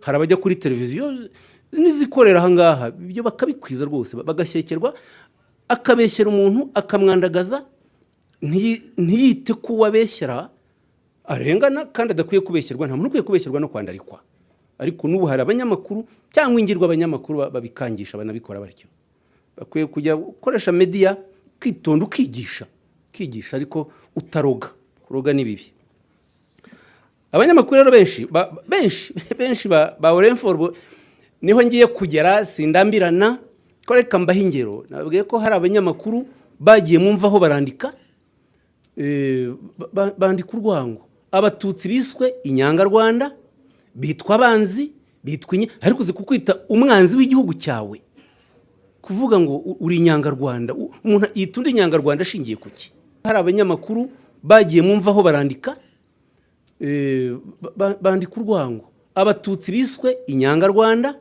hari abajya kuri televiziyo n'izikorera ahangaha ibyo bakabikwiza rwose bagashekerwa akabeshyera umuntu akamwandagaza ntiyite ko wabeshyera arengana kandi adakwiye kubeshyerwa nta muntu ukwiye kubeshyerwa no kwandarikwa ariko n'ubu hari abanyamakuru cyangwa ingirwa abanyamakuru babikangisha banabikora batyo bakwiye kujya gukoresha media kwitonda ukigisha ariko utaroga kuroga ni bibi abanyamakuru rero benshi ba Orenforo niho ngiye kugera sindambirana ko reka mbaho ingero nabwiye ko hari abanyamakuru bagiye mumvaho barandika bandika urwango abatutsi biswe inyangarwanda bitwa abanzi bitwa ariko uzi kukwita umwanzi w'igihugu cyawe kuvuga ngo uri inyangarwanda umuntu yitunda inyangarwanda ashingiye kuki hari abanyamakuru bagiye mumvaho barandika bandika urwango abatutsi biswe inyangarwanda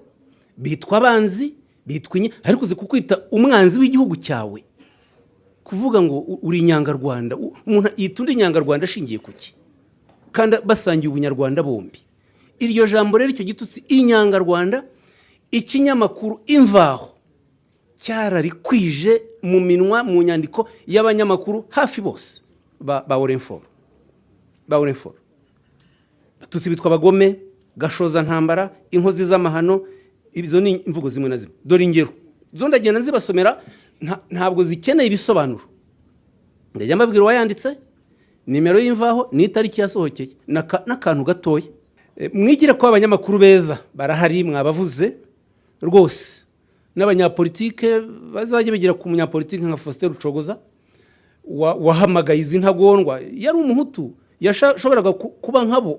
bitwa abanzi bitwa ariko uzi kukwita umwanzi w'igihugu cyawe kuvuga ngo uri inyangarwanda umuntu yitunda inyangarwanda ashingiye kuki kandi basangiye ubunyarwanda bombi iryo jambo rero icyo gitutsi inyangarwanda ikinyamakuru imvaho cyararikwije mu minwa mu nyandiko y'abanyamakuru hafi bose ba Orenforo Abatutsi bitwa abagome gashoza ntambara inkozi z'amahano izo ni imvugo zimwe na zimwe dore ingero zo ndagenda nzibasomera ntabwo zikeneye ibisobanuro ndajya mbabwira uwayanditse nimero y'imvaho n'itariki yasohokeye n'akantu gatoya mwigire ko abanyamakuru beza barahari mwabavuze rwose n'abanyapolitike bazajya bigira ku munyapolitike nka Faustin Rucogoza wahamagaye izi ntagondwa yari umuhutu yashoboraga kuba nkabo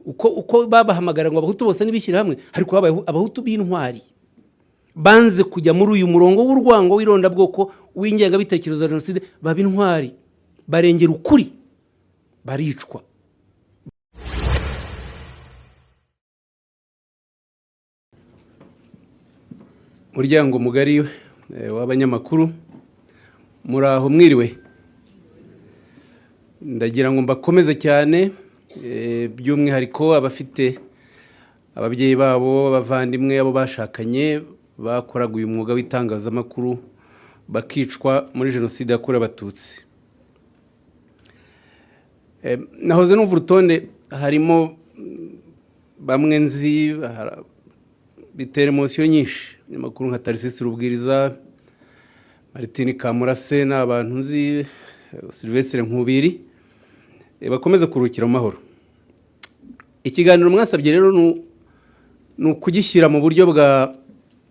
uko babahamagara ngo abahutu bose nibishyira hamwe ariko habaye abahutu b'intwari banze kujya muri uyu murongo w'urwango w'irondabwoko w'ingengabitekerezo ya jenoside baba intwari barengera ukuri baricwa muryango mugari w'abanyamakuru muraho mwiriwe ndagira ngo mbakomeze cyane by'umwihariko abafite ababyeyi babo abavandimwe abo bashakanye bakoraga uyu mwuga w'itangazamakuru bakicwa muri jenoside yakorewe abatutsi nahoze numva urutonde harimo bamwe nzi bitera emosiyo nyinshi abanyamakuru nka Tarisisi Rubwiriza Martin Kamurase n'abantu nzi Sylvestre Nkubiri bakomeza kurukira mu mahoro ikiganiro mwasabye rero ni ukugishyira mu buryo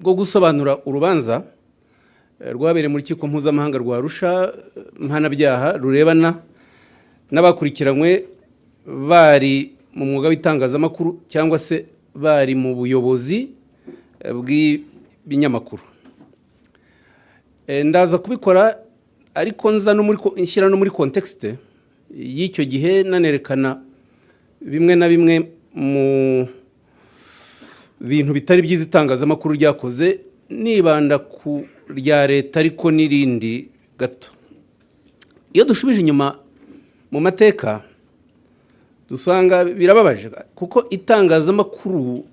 bwo gusobanura urubanza rwabereye mu rukiko mpuzamahanga rwa Arusha mpanabyaha rurebana n'abakurikiranywe bari mu mwuga w'itangazamakuru cyangwa se bari mu buyobozi bw'ibinyamakuru ndaza kubikora ariko nshyira no muri kontekste y'icyo gihe nanerekana bimwe na bimwe mu bintu bitari byiza itangazamakuru ryakoze nibanda ku rya leta ariko n'irindi gato iyo dushubije inyuma mu mateka dusanga birababaje kuko itangazamakuru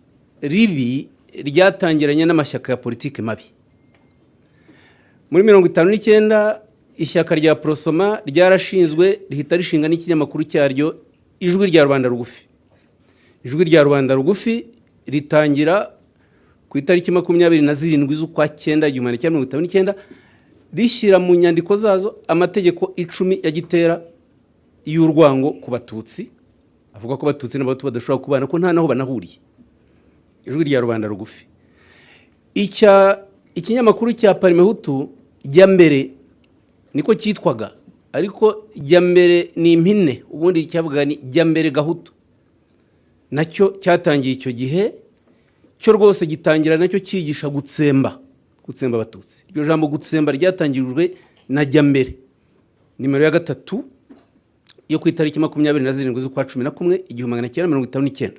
ribi ryatangiranye n'amashyaka ya politiki mabi muri 59 ishyaka rya Prosoma ryarashinzwe rihita rishinga n'ikinyamakuru cyaryo ijwi rya rubanda rugufi ijwi rya rubanda rugufi ritangira ku itariki 27 z'ukwa 9 1959 rishyira mu nyandiko zazo amategeko 10 ya gitera y'urwango ku batutsi avuga ko batutsi n'abahutu badashobora kubana ko nta naho banahuriye ijwi rya rubanda rugufi ikinyamakuru cya Parimehutu jya mbere niko cyitwaga ariko jya mbere ni impine ubundi cyavuga ni jya mbere gahutu nacyo cyatangiye icyo gihe cyo rwose gitangira nacyo cyigisha gutsemba abatutsi iryo jambo gutsemba ryatangirijwe na jya mbere nimero ya 3 yo ku itariki 27 z'ukwa 11 1959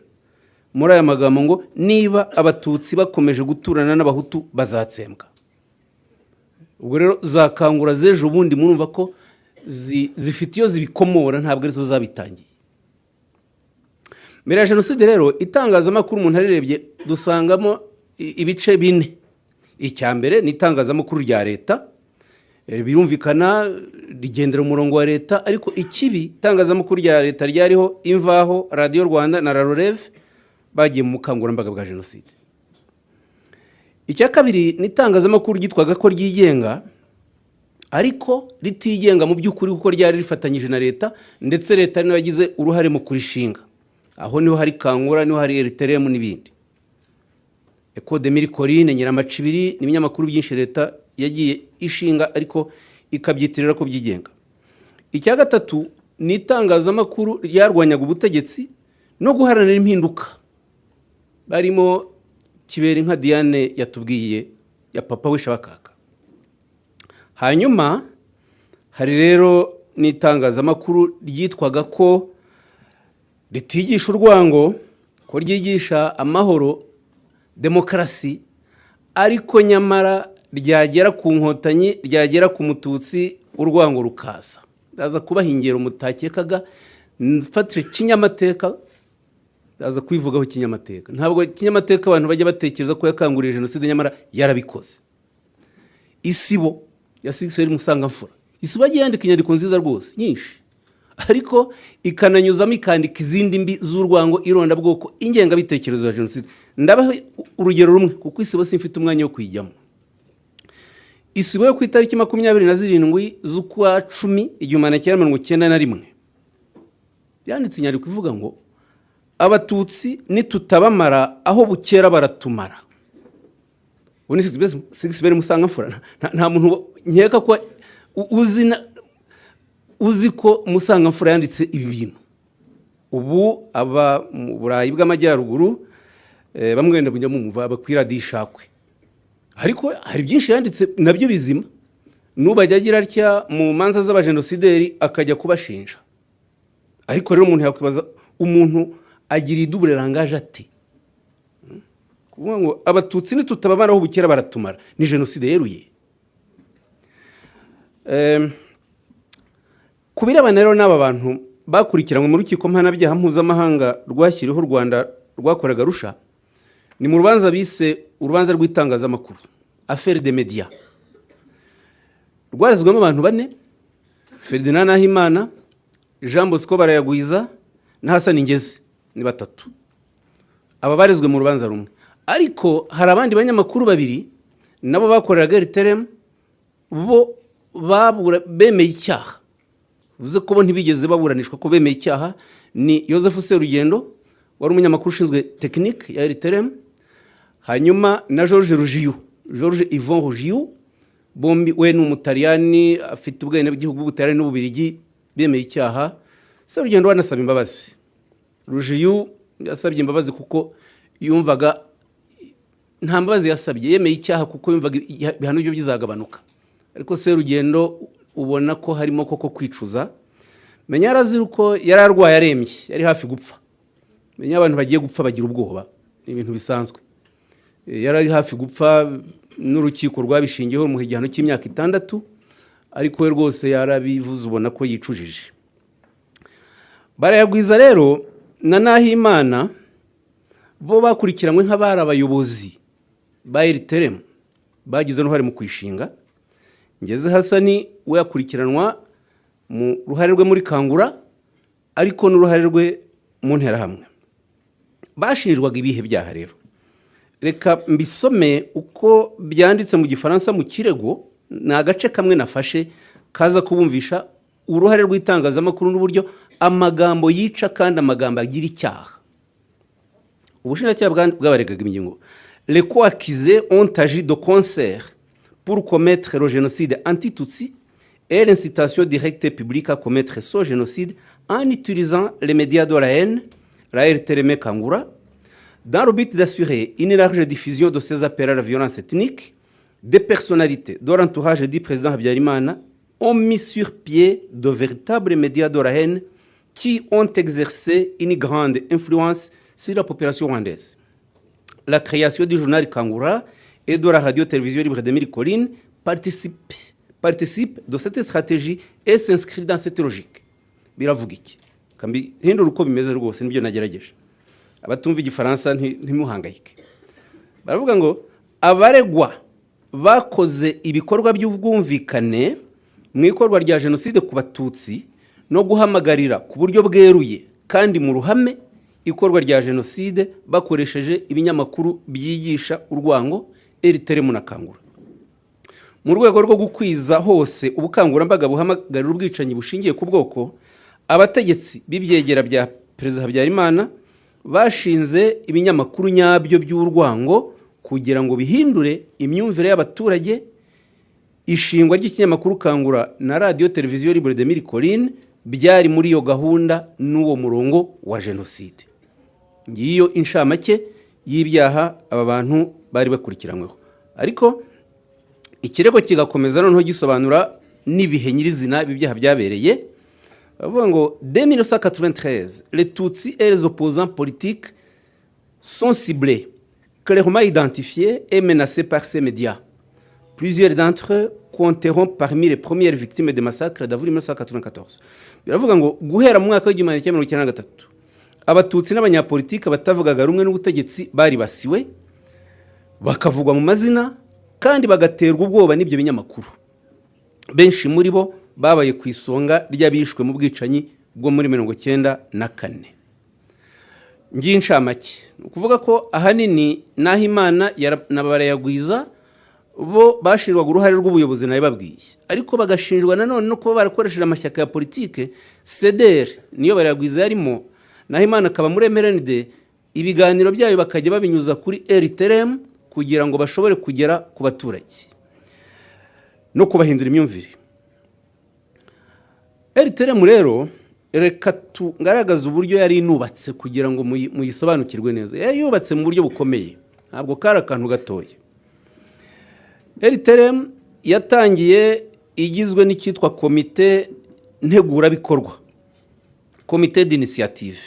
muri aya magambo ngo niba abatutsi bakomeje guturana n'abahutu bazatsembwa ubwo rero zakangura zejo bundi murumva ko zifite iyo zibikomora ntabwo arizo zabitangiye mbere ya jenoside rero itangazamakuru umuntu arirebye dusangamo ibice bine. Icya mbere ni itangazamakuru rya leta, birumvikana rigendera umurongo wa leta, ariko ikibi itangazamakuru rya leta ryariho Imvaho, Radio Rwanda na Raroreve bagiye mu bukangurambaga bwa jenoside. Icya kabiri ni itangazamakuru ryitwaga ko ryigenga, ariko ritigenga mu by'ukuri kuko ryari rifatanyije na leta, ndetse leta niyo yagize uruhare mu kurishinga. Aho niho hari Kangura, niho hari RTRM n'ibindi. Eko Demiri Corinne, Nyiramacibiri n'ibinyamakuru byinshi leta yagiye ishinga ariko ikabyitirira ko byigenga. Icya gatatu ni itangazamakuru ryarwanyaga ubutegetsi no guharanira impinduka, barimo Kiberinka Diane yatubwiye ya papa w'Ishabakaka. Hanyuma hari rero n'itangazamakuru ryitwaga ko ritigisha urwango, ko ryigisha amahoro, demokarasi, ariko nyamara ryagera ku nkotanyi, ryagera ku mututsi urwango rukaza. Ndaza kubaha ingero mutakekaga, mfatire Kinyamateka, ndaza kwivugaho Kinyamateka. Ntabwo Kinyamateka abantu bajya batekereza ko yakanguriye jenoside, nyamara yarabikoze. Isibo ya Sixbert Musangamfura, Isibo yagiye yandika inyandiko nziza rwose nyinshi, ariko ikananyuzamo ikandika izindi mbi z'urwango, irondabwoko, ingengabitekerezo ya jenoside. Ndabaho urugero rumwe kuko Isibo simfite umwanya wo kuyijyamo. Isibo yo ku itariki 27 z'ukwa 10 1991 yanditse inyandiko ivuga ngo abatutsi nitutabamara aho bukera baratumara. Ubu ni Sixbert Musangamfura, nta muntu nkeka ko uzi ko Musangamfura yanditse ibi bintu. Ubu aba mu Burayi bw'Amajyaruguru bamwe wenda bujya mumva bakwira dishakwe, ariko hari byinshi yanditse nabyo bizima. Nubajya agira atya mu manza z'abajenosideri akajya kubashinja. Ariko rero umuntu yakwibaza, umuntu agira idubure rangaje ate? Kuvuga ngo abatutsi nitutabamara aho bukera baratumara, ni jenoside yeruye. Kubirebana rero n'aba bantu bakurikiranwe mu rukiko mpanabyaha mpuzamahanga rwashyiriweho u Rwanda rwakoraga Arusha, ni mu rubanza bise urubanza rw'itangazamakuru, affaire de media. Rwarizwamo abantu bane: Ferdinand Nahimana, Jean Bosco Barayagwiza na Hassan Ngeze, ni batatu. Aba barizwe mu rubanza rumwe, ariko hari abandi banyamakuru babiri nabo bakoreraga RTRM, bo bemeye icyaha. Uvuze ko bo ntibigeze baburanishwa ko bemeye icyaha. Ni Joseph Serugendo, wari umunyamakuru ushinzwe technique ya RTRM, hanyuma na George Yvon Ruggiu, bombi we n'umutaliyani afite ubwene bw'igihugu bw'Ubutaliyani n'Ububirigi, bemeye icyaha. Serugendo wanasaba imbabazi. Ruggiu yasabye imbabazi kuko yumvaga nta mbabazi yasabye, yemeye icyaha kuko yumvaga ibihano byo bizagabanuka. Ariko Serugendo ubona ko harimo koko kwicuza. Menya yarazi uko yararwaye arembye, yari hafi gupfa. Menya abantu bagiye gupfa bagira ubwoba, ni ibintu bisanzwe. Yari hafi gupfa, n'urukiko rwabishingiyeho mu gihano cy'imyaka 6, ariko we rwose yarabivuze ubona ko yicujije. Barayagwiza rero na Nahimana bo bakurikiranywe nk'abari abayobozi ba RTRM, bagize n'uruhare mu kwishinga. Ngeze Hasani we yakurikiranwa mu ruhare rwe muri Kangura, ariko n'uruhare rwe mu Nterahamwe. Bashinjwaga ibihe byaha rero. Reka mbisome uko byanditse mu Gifaransa mu kirego, na agace kamwe nafashe kaza kubumvisha uruhare rw'itangazamakuru n'uburyo amagambo yica kandi amagambo agira icyaha. Ubushinjacyaha bwabaregaga ingingo: les co-accusés ont agi de concert pour commettre le génocide anti-Tutsi et l'incitation directe et publique à commettre ce génocide en utilisant les médias de la haine, la RTRM Kangura, dans le but d'assurer une large diffusion de ces appels à la violence ethnique. Des personnalités de l'entourage du président Habyarimana ont mis sur pied de véritables médias de la haine qui ont exercé une grande influence sur la population rwandaise. La création du journal Kangura et de la radio-télévision libre de Demiri Corinne participe de cette stratégie et s'inscrit dans cette logique. Biravuga iki? Kambi hindura uko bimeze rwose nibyo nagerageje. abatumva igifaransa ntimuhangayike. Baravuga ngo abaregwa bakoze ibikorwa by'ubwumvikane mu ikorwa rya jenoside ku Batutsi no guhamagarira ku buryo bweruye kandi mu ruhame ikorwa rya jenoside bakoresheje ibinyamakuru byigisha urwango RTRM na Kangura. Mu rwego rwo gukwiza hose ubukangurambaga buhamagarira ubwicanyi bushingiye ku bwoko, abategetsi b'ibyegera bya Perezida Habyarimana bashinze ibinyamakuru nyabyo by'urwango kugira ngo bihindure imyumvire y'abaturage. Ishingwa ry'ikinyamakuru Kangura na Radio Televiziyo Libre de Mille Collines byari muri iyo gahunda n'uwo murongo wa jenoside. Ngiyo inshamake y'ibyaha aba bantu bari bakurikiranyweho. Ariko ikirego kigakomeza noneho gisobanura n'ibihe nyirizina ibyaha byabereye. Bavuga ngo dès 1993 les Tutsis et les opposants politiques sont ciblés, clairement identifiés et menacés par ces médias. Plusieurs d'entre eux compteront parmi les premières victimes des massacres d'avril 1994. Biravuga ngo guhera mu mwaka w'igihumbi kimwe magana cyenda mirongo itandatu abatutsi n'abanyapolitiki batavugaga rumwe n'ubutegetsi bari basiwe, bakavugwa mu mazina kandi bagaterwa ubwoba n'ibyo binyamakuru. Benshi muri bo babaye ku isonga ry'abishwe mu bwicanyi bwo muri 1994. Ngiye inshamake ukuvuga ko ahanini Nahimana na Barayagwiza bo bashinjwaga uruhare rw'ubuyobozi nayo babwiye, ariko bagashinjwa nanone no kuba barakoresheje amashyaka ya politike. CDR niyo Barayagwiza yarimo, Nahimana akaba muri MRND. Ibiganiro byayo bakajya babinyuza kuri RTRM kugira ngo bashobore kugera ku baturage no kubahindura imyumvire. RTRM rero reka tugaragaza uburyo yari inubatse kugira ngo muyisobanukirwe neza. Yari yubatse mu buryo bukomeye, ntabwo kari akantu gatoya. RTRM yatangiye igizwe n'icyitwa komite ntegurabikorwa, komite d'initiative.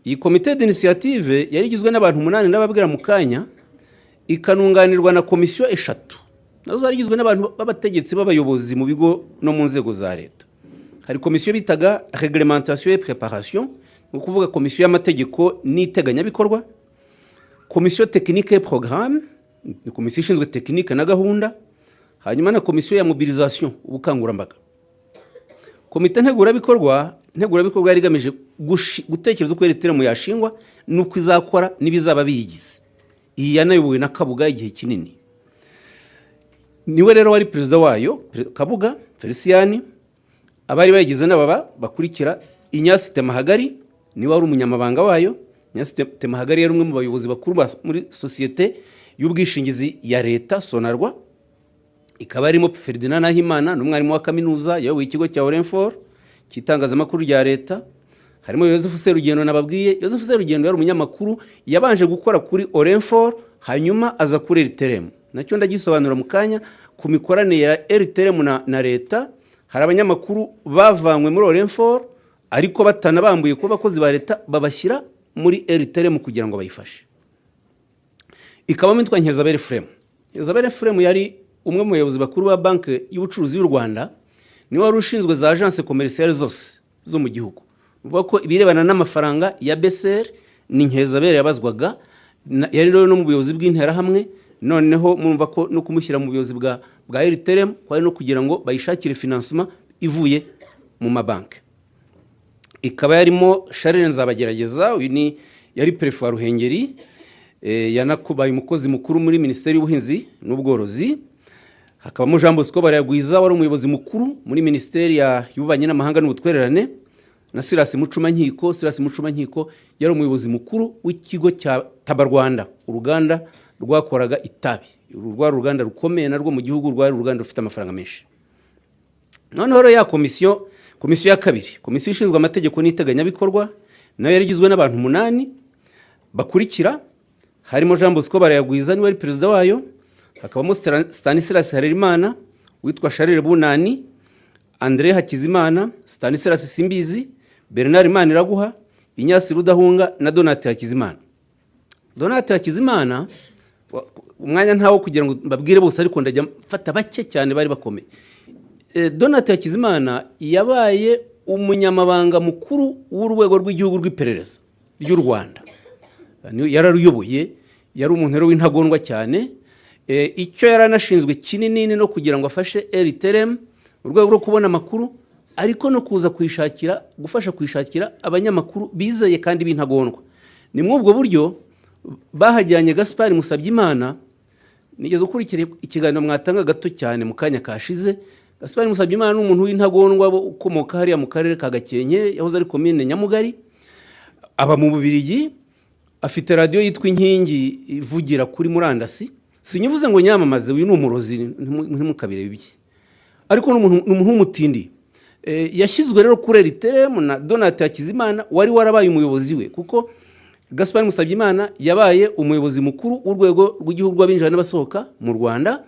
Iyi komite d'initiative yari igizwe n'abantu 8 n'ababwira mu kanya, ikanunganirwa na komisiyo 3 nazo zari igizwe n'abantu b'abategetsi b'abayobozi mu bigo no mu nzego za leta. Hari komisiyo bitaga réglementation et préparation, ukuvuga komisiyo y'amategeko n'iteganyabikorwa, komisiyo technique et programme, ni komisiyo ishinzwe tekinike na gahunda, hanyuma na komisiyo ya mobilisation ubukangurambaga. Komite ntegurabikorwa yari igamije gutekereza uko RTRM yashingwa nuko izakora n'ibizaba biyigize. Iyi yanayobowe na Kabuga igihe kinini. Niwe rero wari perezida wayo, Kabuga Feliciani. Abari bayigize n'ababa bakurikira Inyasi Temahagari, niwe wari umunyamabanga wayo. Inyasi Temahagari yari umwe mu bayobozi bakuru muri societe y'ubwishingizi ya leta Sonarwa. Ikaba arimo Ferdinand Nahimana n'umwarimu wa kaminuza yayoboye ikigo cya Orenfort kitangazamakuru rya leta. Harimo Joseph Serugendo nababwiye. Joseph Serugendo yari umunyamakuru yabanje gukora kuri Orenfort hanyuma aza kuri RTRM. Nacyo ndagisobanura mu kanya ku mikoranire ya RTRM na leta. Hari abanyamakuru bavanywe muri Orenfort ariko batanabambuye kuba abakozi ba leta babashyira muri RTRM kugira ngo bayifashe. Ikaba mitwa Nkeza Frame. Nkeza Frame yari umwe mu bayobozi bakuru ba banki y'ubucuruzi y'u Rwanda, ni wari ushinzwe za agence commerciale zose zo mu gihugu. Uvuga ko ibirebana n'amafaranga ya BCR ni Nkeza yabazwaga, yari rero no mu buyobozi bw'intera hamwe. Noneho murumva ko no kumushyira mu buyobozi bwa RTRM kwari no kugira ngo bayishakire financement ivuye mu mabanki. Ikaba yarimo Charles Nzabagerageza, uyu ni yari prefet wa Ruhengeri, yanakubaye umukozi mukuru muri Minisiteri y'Ubuhinzi n'Ubworozi. Hakabamo Jean Bosco Barayagwiza wari umuyobozi mukuru muri Minisiteri y'Ububanyi n'Amahanga n'Ubutwererane, na Silas Mucumankiko. Silas Mucumankiko yari umuyobozi mukuru w'ikigo cya Tabarwanda, uruganda rwakoraga itabi. Urwari uruganda rukomeye narwo mu gihugu, rwari uruganda rufite amafaranga menshi. Noneho rero ya komisiyo ya kabiri, komisiyo ishinzwe amategeko n'iteganyabikorwa, nayo yari igizwe n'abantu 8 bakurikira. Harimo Jean Bosco Barayagwiza niwe ari perezida wayo. Hakabamo Stanislas Harerimana, witwa Charles Bunani, André Hakizimana, Stanislas Simbizi, Bernard Maniraguha, Inyasi Rudahunga na Donat Hakizimana. Donat Hakizimana umwanya ntawo kugira ngo mbabwire bose, ariko ndajya mfata bake cyane bari bakomeye. Donat Hakizimana yabaye umunyamabanga mukuru w'urwego rw'igihugu rw'iperereza ry'u Rwanda yararuyoboye, yari umuntu rero w'intagondwa cyane. Icyo yaranashinzwe kinini no kugira ngo afashe RTLM mu rwego rwo kubona amakuru, ariko no kuza gufasha kwishakira abanyamakuru bizeye kandi b'intagondwa. Ni muri ubwo buryo bahajyanye Gaspard Musabyimana. Nigeze ukurikira ikiganiro mwatanga gato cyane mu kanya kashize. Gaspard Musabyimana ni umuntu w'intagondwa ukomoka hariya mu karere ka Gakenke, yahoze ari komine Nyamugari, aba mu Bubiligi, afite radio yitwa Inkingi ivugira kuri murandasi. Sinyivuze ngo nyamamaze, uyu ni umurozi ntimukabire bibye, ariko ni umuntu w'umutindi. Yashyizwe rero kuri RTLM na Donat Hakizimana wari warabaye umuyobozi we, kuko Gaspard Musabyimana yabaye umuyobozi mukuru w'urwego rw'igihugu rw'abinjira n'abasohoka mu Rwanda,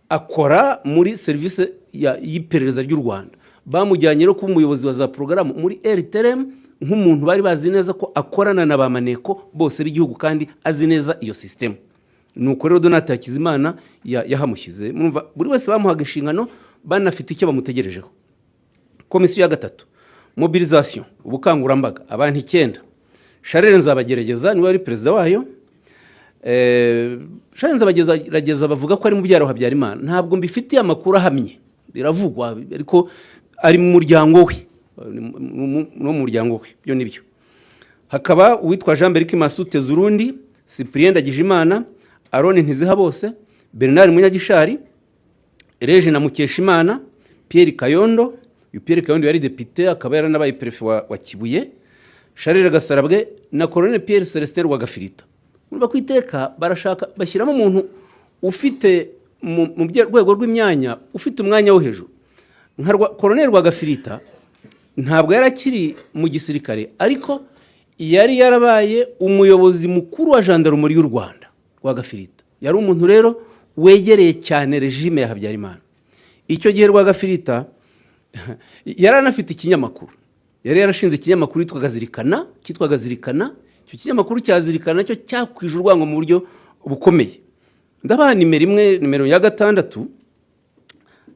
akora muri service y'iperereza ry'u Rwanda. Bamujyanye rero kuba umuyobozi wa za porogaramu muri RTLM, nk'umuntu bari bazi neza ko akorana na ba maneko bose b'igihugu kandi azi neza iyo system. Nuko rero Donat Hakizimana yahamushyize. Murumva buri wese bamuhaga inshingano banafite icyo bamutegerejeho. Komisiyo ya gatatu, mobilisation, ubukangurambaga, abantu 9. Charles Nzabagerageza niwe wari perezida wayo. Charles Nzabagerageza bavuga ko ari mu byaro Habyarimana. Ntabwo mbifitiye amakuru ahamye, biravugwa, ariko ari mu muryango we, no mu muryango we, byo nibyo. Hakaba uwitwa Jean Berike Masute Zurundi, Cyprien Ndagijimana, Arone Ntizihabose, Bernard Munyagishari, Regina Mukeshimana, Pierre Kayondo. Pierre Kayondo yari député, akaba yaranabaye prefet wa Kibuye. Charles Gasarabwe na Colonel Pierre Celestin Rwagafirita. Urumva kwiteka barashaka bashyiramo umuntu ufite mu rwego rw'imyanya, ufite umwanya wo hejuru. Nka Colonel Rwagafirita ntabwo yarakiri mu gisirikare, ariko yari yarabaye umuyobozi mukuru wa gendarmerie y'u Rwanda. Rwagafirita yari umuntu rero wegereye cyane regime ya Habyarimana. Icyo gihe Rwagafirita yari anafite ikinyamakuru, yari yarashinze ikinyamakuru cyitwaga Zirikana. Icyo kinyamakuru cyazirikana cyo cyakwije urwango mu buryo bukomeye. Ndabaha nimero ya 6,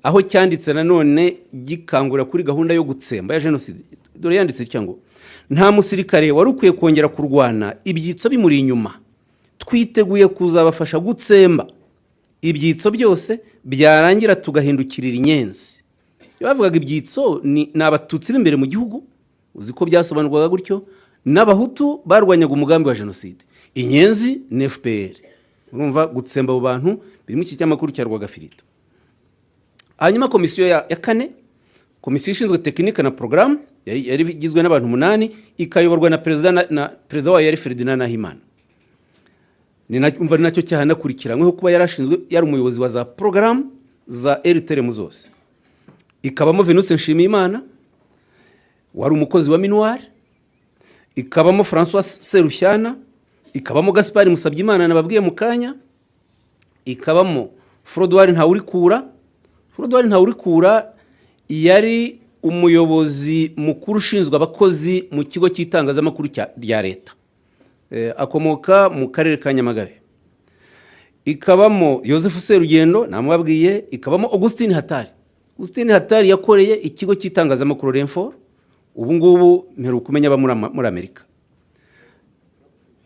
aho cyanditse nanone gikangura kuri gahunda yo gutsemba ya genocide. Dore yanditse cyangwa nta musirikare wari ukwiye kongera kurwana ibyitso bimuri inyuma, twiteguye kuzabafasha gutsemba ibyitso byose, byarangira tugahindukirira inyenzi. Bavugaga ibyitso ni abatutsi b'imbere mu gihugu, uziko byasobanurwaga gutyo, n'abahutu barwanyaga umugambi wa genocide. Inyenzi ni FPR. Urumva gutsemba abo bantu birimo iki cyamakuru cya Rwagafirita. Hanyuma komisiyo ya 4, komisiyo ishinzwe tekinike na programme, yari igizwe n'abantu 8, ikayoborwa na perezida wayo yari Ferdinand Nahimana. Umva nacyo cyahanakurikiranyweho kuba yarashinzwe, yari umuyobozi wa za programme za RTLM zose. Ikabamo Venus Nshimiyimana wari umukozi wa Minuar, ikabamo François Serushyana, ikabamo Gaspard Musabyimana nababwiye mu kanya, ikabamo Frodouard Ntawurikura. Frodouard Ntawurikura yari umuyobozi mukuru ushinzwe abakozi mu kigo cy'itangazamakuru rya leta, akomoka mu karere ka Nyamagabe. Ikabamo Joseph Serugendo namubabwiye, ikabamo Augustin Hatari. Augustin Hatari yakoreye ikigo cy'itangazamakuru Renfort, ubu ngubu mperuka kumenya aba muri Amerika.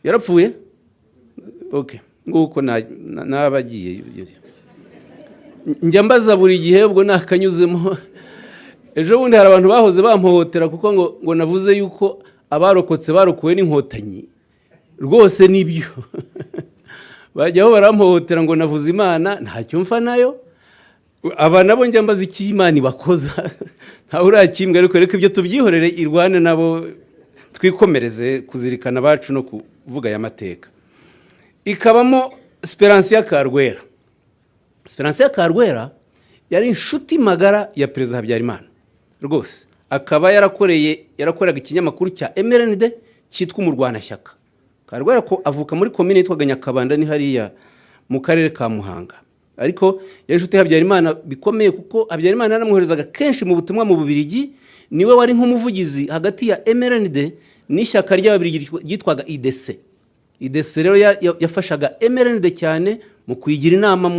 Yarapfuye? Okay, nguko nabagiye. Njya mbaza buri gihe ubwo nakanyuzemo. Ejo bundi hari abantu bahoze bampohotera kuko ngo navuze yuko abarokotse barokowe n'inkotanyi. Rwose nibyo. Bajyaho barampohotera ngo navuze Imana, ntacyo mfa nayo. Aba nabo njya mbaza iki Imana ibakoza. Nta urakimbwa, ariko reka ibyo tubyihorere irwane nabo, twikomereze kuzirikana bacu no kuvuga ya mateka. Ikabamo Speransia Karwera. Speransia Karwera yari inshuti magara ya perezida Habyarimana rwose. Akaba yarakoraga ikinyamakuru cya MRND cyitwa Umurwanashyaka. Karwera ko avuka muri komine yitwaga Nyakabanda, ni hariya mu karere ka Muhanga. Ariko yari inshuti Habyarimana bikomeye, kuko Habyarimana yaramwoherezaga kenshi mu butumwa mu Bubiligi. Niwe wari nk'umuvugizi hagati ya MRND n'ishyaka ry'Ababiligi ryitwaga IDC. IDC rero yafashaga MRND cyane mu kuyigira inama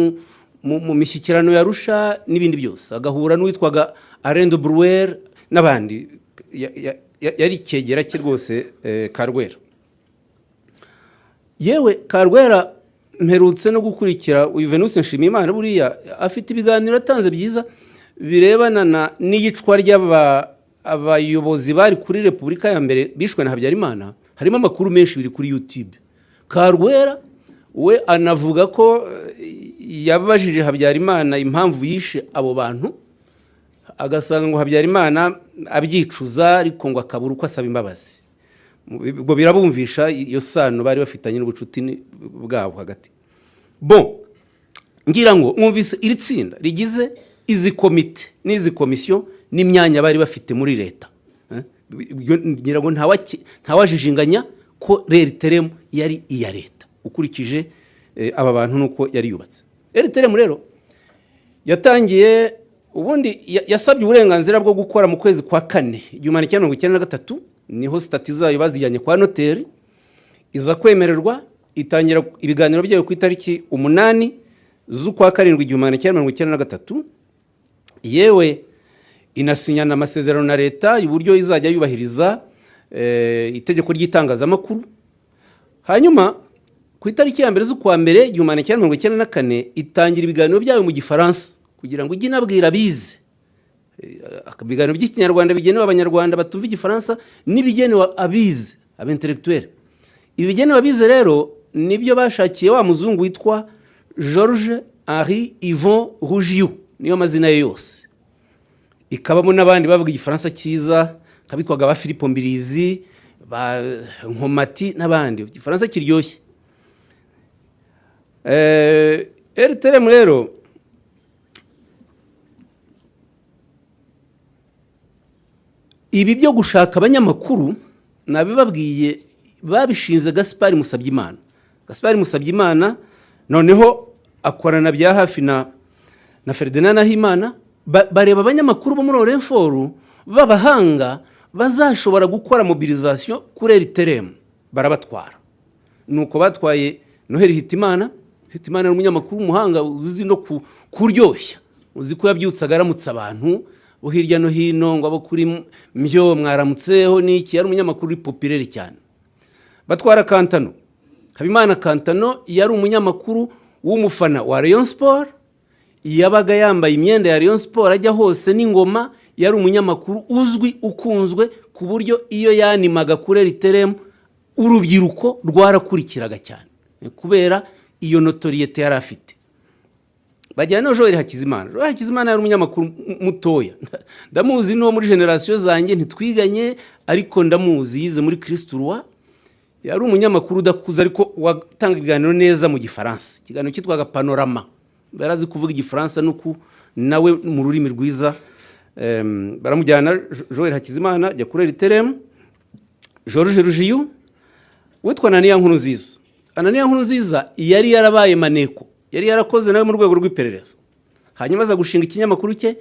mu mishyikirano ya Arusha n'ibindi byose. Agahura n'uwitwaga Alain de Brouwer n'abandi. Yari kegera cye rwose Karwera. yewe Karwera mperutse no gukurikira uyu Venus Nshimiyimana buriya afite ibiganiro atanze byiza birebana n'iyicwa ry'abayobozi bari kuri Repubulika ya mbere bishwe na Habyarimana. Harimo amakuru menshi biri kuri YouTube. Karwera we anavuga ko yabajije Habyarimana impamvu yishe abo bantu, agasanga ngo Habyarimana abyicuza ariko ngo akabura uko asaba imbabazi. Ubwo birabumvisha iyo sano bari bafitanye n'ubucuti bwabo hagati. Bon, ngira ngo mwumvise iri tsinda rigize izi komite n'izi komisiyo n'imyanya bari bafite muri leta. Ngira ngo ntawajijinganya ko RTRM yari iya leta ukurikije aba bantu nuko yari yubatse. RTRM rero yatangiye ubundi yasabye uburenganzira bwo gukora mu kwezi kwa 4 1993, niho stati zayo bazijyanye kwa noteri, iza kwemererwa itangira ibiganiro byayo ku itariki 8 z'ukwa 7 1993. Yewe inasinyana amasezerano na leta y'uburyo izajya yubahiriza itegeko ry'itangazamakuru. Hanyuma ku itariki ya 1 z'ukwa 1 1994 itangira ibiganiro byayo mu Gifaransa kugira ngo ijye inabwira bize ibiganiro by'ikinyarwanda bigenewe abanyarwanda batumva Igifaransa n'ibigenewe abize abentellectuel. Ibigenewe abize rero nibyo bashakiye wa muzungu witwa Georges Henri Yvon Rougiou, niyo mazina ye yose. Ikabamo n'abandi bavuga Igifaransa cyiza kabitwaga ba Philippe Mbirizi, ba Nkomati n'abandi. Igifaransa kiryoshye. RTRM rero ibi byo gushaka abanyamakuru nabibabwiye babishinze Gaspard Musabyimana. Gaspard Musabyimana noneho akorana bya hafi na Ferdinand Nahimana, bareba abanyamakuru bo muri Orenfort babahanga bazashobora gukora mobilisation kuri RTRM, barabatwara. Nuko batwaye Noheli Hitimana. Hitimana ari umunyamakuru umuhanga uzi no kuryoshya, uzi ko yabyutsaga aramutsa abantu bo hirya no hino ngo abo kuri Mvyo mwaramutseho n'iki. Yari umunyamakuru populaire cyane. Batwara Kantano. Habimana Kantano yari umunyamakuru w'umufana wa Rayon Sport, yabaga yambaye imyenda ya Rayon Sport ajya hose n'ingoma. Yari umunyamakuru uzwi ukunzwe ku buryo iyo yanimaga kuri RTRM urubyiruko rwarakurikiraga cyane kubera iyo notoriete yari afite. Bajyana no Joel Hakizimana. Joel Hakizimana yari umunyamakuru mutoya. Ndamuzi no muri generation zanjye ntitwiganye ariko ndamuzi, yize muri Christ Roi. Yari umunyamakuru udakuza ariko watanga ibiganiro neza mu Gifaransa. Ikiganiro cyitwaga Panorama. Barazi kuvuga Igifaransa nuko nawe mu rurimi rwiza. Baramujyana Joel Hakizimana ajya kuri RTRM. Georges Rougiou witwa Anania Nkurunziza. Anania Nkurunziza yari yarabaye maneko, yari yarakoze nawe mu rwego rw'iperereza. Hanyuma aza gushinga ikinyamakuru cye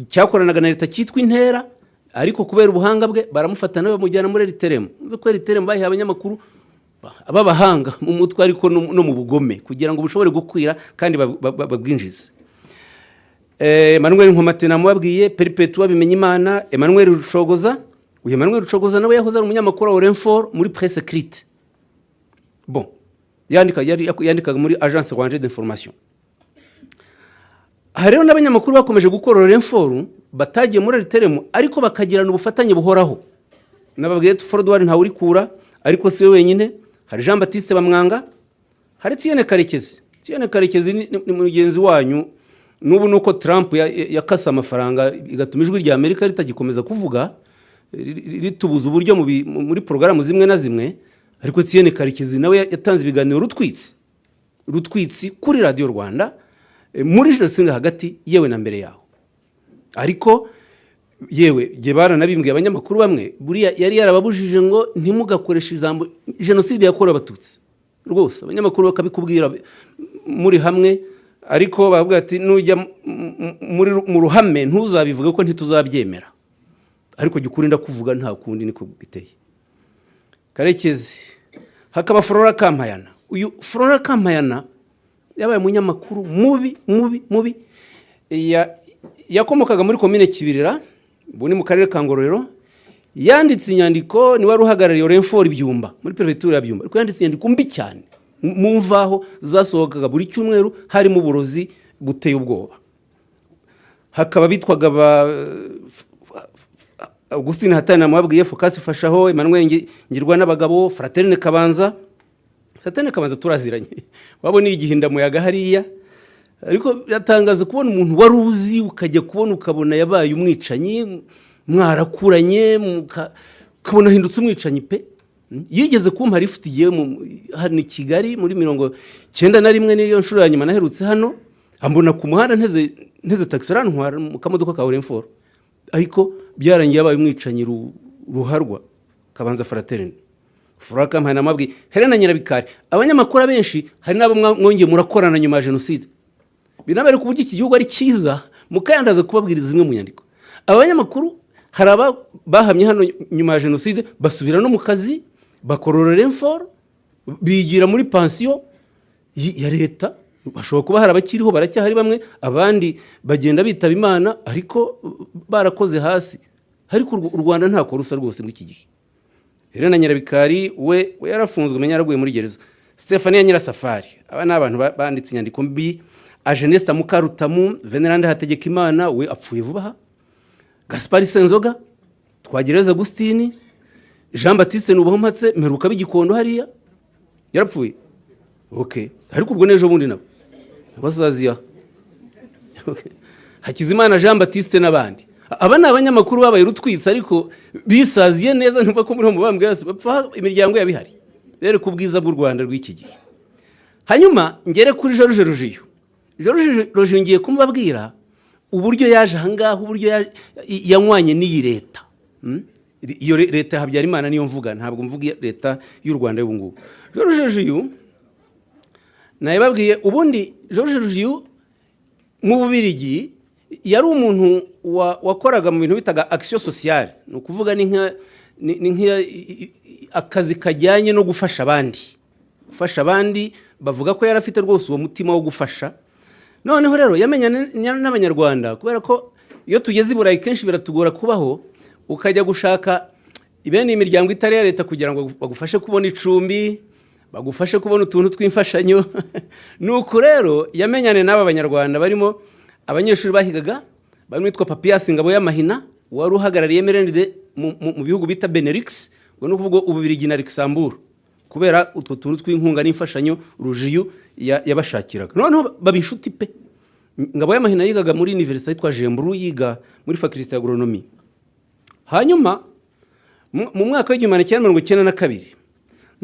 cyakoranaga na leta cyitwa Intera, ariko kubera ubuhanga bwe baramufata nawe bamujyana muri RTRM. Kuko RTRM bayiha abanyamakuru ababahanga mu mutwe ariko no mu bugome kugira ngo bushobore gukwira kandi babwinjize. Emmanuel Nkomati namubabwiye, Perpetua Bimenyimana, Emmanuel Rucogoza. Uyu Emmanuel Rucogoza nawe yahoze ari umunyamakuru wa Orenfort muri presse écrite. Bon, yandikaga muri Agence Rwandaise d'Information. Hariho n'abanyamakuru bakomeje gukora Orenfort batagiye muri RTRM ariko bakagirana ubufatanye buhoraho. Nababwiye Fordwari nta uri kura ariko si we wenyine. Hari Jean Baptiste Bamwanga, hari Tiene Karekezi. Tiene Karekezi ni mugenzi wanyu. Nubu nuko Trump yakasa amafaranga igatuma ijwi rya Amerika ritagikomeza kuvuga ritubuza uburyo muri programu zimwe na zimwe, ariko Tiene Karekezi nawe yatanze ibiganiro rutwitsi kuri Radio Rwanda muri jenoside hagati yewe na mbere yaho. Ariko yewe gebara nabimbwiye abanyamakuru bamwe buriya yari yarababujije ngo ntimugakoresha ijambo jenoside yakorewe abatutsi. Rwose abanyamakuru bakabikubwira muri hamwe, ariko bavuga ati nujya mu ruhame ntuzabivuge ko ntituzabyemera, ariko gikurinda kuvuga nta kundi niko biteye. Karekezi. Hakaba Flora Kampayana. Uyu Flora Kampayana yabaye umunyamakuru mubi yakomokaga muri commune Kibirira, buni mu karere ka Ngororero. Yanditse inyandiko ni wari uhagarariye Orenfort Byumba muri prefecture ya Byumba, ariko yanditse inyandiko mbi cyane mu mvaho zasohokaga buri cyumweru harimo uburozi buteye ubwoba. Hakaba bitwaga Augustin Hatana namwabwiye, Focus Fashaho, Emmanuel Ngirwa n'abagabo, Fraterne Kabanza. Fraterne Kabanza turaziranye, wabona igihinda muyaga hariya, ariko yatangaza kubona umuntu wari uzi ukajya kubona ukabona yabaye umwicanyi, mwarakuranye ukabona hindutse umwicanyi pe. Yigeze kumpa rifutiye hano Kigali muri 91 niyo nshuro ya nyuma naherutse hano, ambona ku muhanda nteze taxi rantwara mu kamodoka ka Orenfort, ariko byarangiye yabaye umwicanyi ruharwa. Kabanza Fraterne Furaka mpana mabwi Helena Nyirabikari. Abanyamakuru benshi hari nabo mwongeye murakorana nyuma ya genocide, binabere kuburyo iki gihugu ari cyiza mukayandaza kubabwiriza zimwe mu nyandiko. Abanyamakuru hari bahamye hano nyuma ya genocide basubira no mu kazi, bakorora Orenfort, bigira muri pension ya leta. Bashobora kuba hari abakiriho baracyahari bamwe, abandi bagenda bitaba Imana ariko barakoze hasi. Ariko u Rwanda ntako rusa rwose muri iki gihe. Helena Nyirabikari we yarafunzwe menya yaraguye muri gereza. Stephanie Nyirasafari, aba n'abantu banditse inyandiko mbi. Agenesta Mukarutamu, Venerande Hategekimana we apfuye vuba. Gaspard Senzoga, Twagereza Agustini, Jean Baptiste Nubahomatse Meruka b'Igikondo hariya yarapfuye. Okay, ariko ubwo nejo bundi nabo basaziya. Okay, Hakizimana Jean Baptiste n'abandi. Aba n'abanyamakuru babaye rutwitsa ariko bisaziye neza, ntumva ko muri mu bambwe bapfa imiryango yabihari. Rero kubwiza bw'u Rwanda rw'iki gihe. Hanyuma ngere kuri George Rujiyo. George Rujiyo ngiye kumubabwira uburyo yaje ahangaho, uburyo yanywanye n'iyi leta. Iyo leta Habyarimana niyo mvuga, ntabwo mvuga leta y'u Rwanda y'ubu ngubu. George Rujiyo nayibabwiye ubundi George Rujiyo mu Bubiligi yari umuntu wakoraga mu bintu bitaga action sociale, no kuvuga ni akazi kajyanye no gufasha abandi, bavuga ko yari afite rwose uwo mutima wo gufasha. Noneho rero yamenyana n'Abanyarwanda, kubera ko iyo tugeze i Burayi kenshi biratugora kubaho, ukajya gushaka ibene imiryango itari ya leta kugira ngo bagufashe kubona icumbi, bagufashe kubona utuntu tw'imfashanyo. Nuko rero yamenyane n'aba Banyarwanda barimo abanyeshuri bahigaga, barimo witwa Papias Ngabo y'Amahina wari uhagarariye MRND mu bihugu bita Benelux, ngo no kuvuga Ububiligi na Luxembourg, kubera utwo tuntu tw'inkunga n'imfashanyo Rujiyo yabashakiraga. Noneho babishuti pe. Ngabo y'Amahina yigaga muri university yitwa Jemburu, yiga muri faculty ya agronomy. Hanyuma mu mwaka wa 1992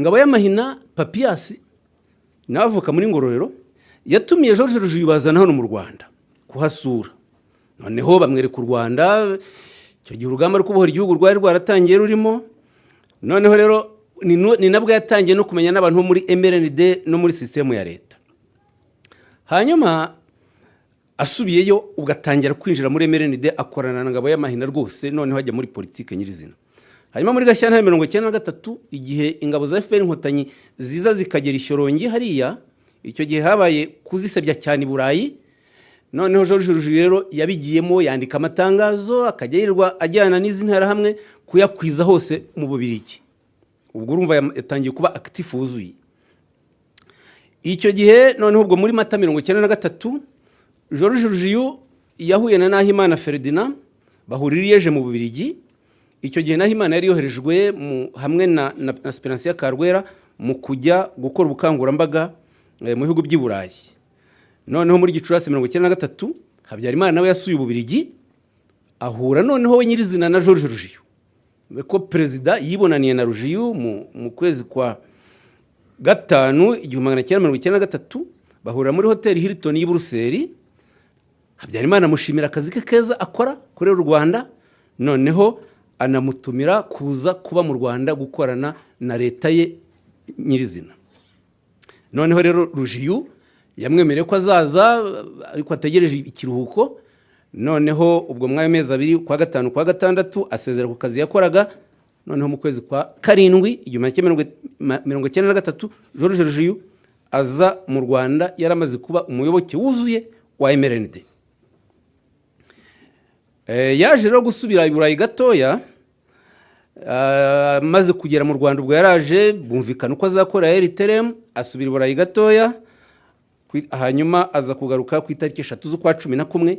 Ngabo y'Amahina Papias navuka muri Ngororero yatumiye George Rujiyo bazana hano mu Rwanda kuhasura. Noneho bamwereka u Rwanda, icyo gihe urugamba rwo kubohora igihugu rwari rwaratangiye rurimo. Noneho rero ni nabwo yatangiye no kumenya n'abantu muri MRND no muri system ya leta. Hanyuma asubiyeyo ugatangira kwinjira muri MRND, akorana na Ngabo y'Amahina rwose, noneho ajya muri politike nyirizina. Hanyuma muri Gashyantare 1993 igihe ingabo za FPR Inkotanyi ziza zikagera Ishyorongi hariya, icyo gihe habaye kuzisebya cyane i Burayi. Noneho George Rujiyo rero yabigiyemo, yandika amatangazo, akajya yirirwa ajyana n'izi ntara hamwe kuyakwiza hose mu Bubiligi. Ubwo urumva yatangiye kuba active wuzuye. Icyo gihe noneho ubwo muri Mata 1993 George Rujiyo yahuye na Nahimana Ferdinand, bahuririyeje mu Bubiligi. Icyo gihe Nahimana yari yoherejwe hamwe na Esperance ya Karwera mu kujya gukora ubukangurambaga mu bihugu by'i Burayi. Noneho muri Gicurasi 1993 Habyarimana nawe yasuye Ububiligi, ahura noneho we nyirizina na George Rujiyo. Ko perezida yibonaniye na Rujiyo mu kwezi kwa gatanu 1993, bahura muri hoteli Hilton y'i Buruseli. Habyarimana mushimira akazi ke keza akora kuri u Rwanda, noneho anamutumira kuza kuba mu Rwanda gukorana na leta ye nyirizina. Noneho rero Rujiyo yamwemereye ko azaza, ariko ategereje ikiruhuko. Noneho ubwo mwamezi abiri kwa gatanu kwa gatandatu asezera ku kazi yakoraga. Noneho mu kwezi kwa karindwi 1993 George Rujiyo aza mu Rwanda, yaramaze kuba umuyoboke wuzuye wa MRND. Yaje rero gusubira i Burayi gatoya, maze kugera mu Rwanda ubwo yaraje bumvikana uko azakora RTRM, asubira i Burayi gatoya, hanyuma aza kugaruka ku itariki 3 z'ukwa 11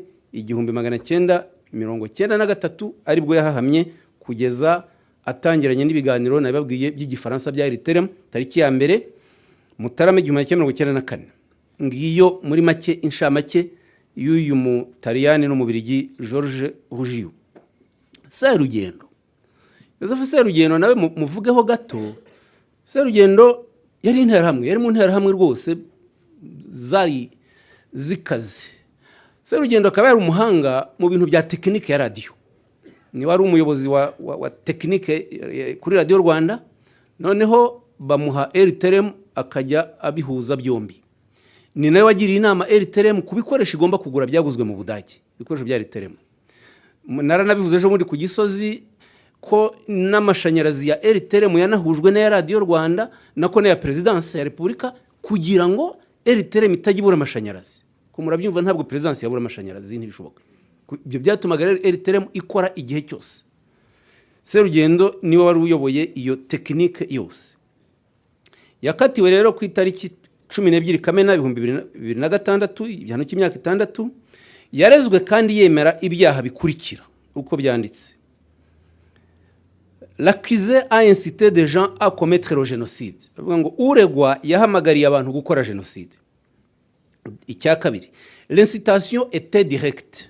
1993 aribwo yahahamye kugeza atangiranye n'ibiganiro nababwiye by'igifaransa bya RTRM tariki ya mbere Mutarama 1994. Ngiyo muri make inshamake y'uyu Mutaliyani n'Umubirigi George Ruggiu. Serugendo, Joseph Serugendo nawe muvugeho gato. Serugendo yari interahamwe, yari mu nterahamwe rwose zari zikaze. Serugendo akaba yari umuhanga mu bintu bya tekinike ya radio. Ni wari umuyobozi wa tekinike kuri Radio Rwanda, noneho bamuha RTRM akajya abihuza byombi. Ni nawe wagiriye inama RTRM kubikoresha igomba kugura byaguzwe mu Budage, ibikoresho bya RTRM. Naranabivuze ejo muri ku Gisozi ko n'amashanyarazi ya RTRM yanahujwe na Radio Rwanda nako na ya Presidence ya Republika kugira ngo RTRM itajibura amashanyarazi. Ko murabyumva ntabwo Presidence yabura amashanyarazi ntibishoboka. Ibyo byatumaga RTRM ikora igihe cyose. Serugendo niwe wari uyoboye iyo tekinike yose. Yakatiwe rero ku itariki 12 Kamena 2026 igihano cy'imyaka 6, yarezwe kandi yemera ibyaha bikurikira uko byanditse. L'accusé a incité des gens à commettre le génocide. Bavuga ngo uregwa yahamagariye abantu gukora génocide. Icya kabiri, l'incitation était directe.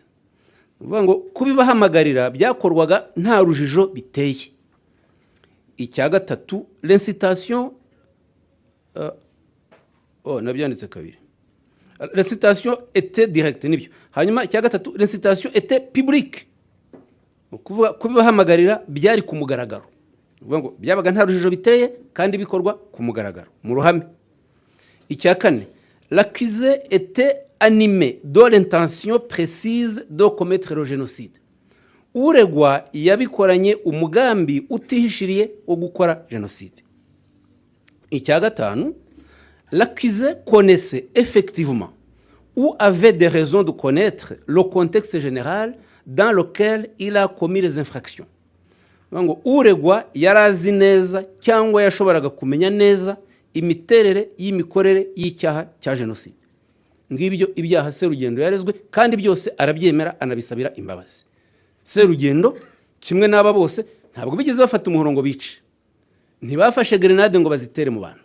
Bavuga ngo kubibahamagarira byakorwaga nta rujijo biteye. Icya gatatu, l'incitation nabyanditse kabiri. L'incitation était directe nibyo. Hanyuma icya gatatu, l'incitation était publique. Kuvuga kubibahamagarira byari ku mugaragaro. Bavuga ngo byabaga nta rujijo biteye kandi bikorwa ku mugaragaro mu ruhame. Icya kane, l'accusé était animé de l'intention précise de commettre le génocide. Uregwa yabikoranye umugambi utihishiriye wo gukora génocide. Icya gatanu, l'accusé connaissait effectivement ou avait des raisons de connaître le contexte général dans lequel il a commis les infractions. Ngo uregwa yarazi neza cyangwa yashoboraga kumenya neza imiterere y'imikorere y'icyaha cya génocide. Ngibyo ibyaha Serugendo yarezwe kandi byose arabyemera anabisabira imbabazi. Serugendo kimwe n'aba bose ntabwo bigeze bafata umuhoro ngo bice. Ntibafashe grenade ngo bazitere mu bantu.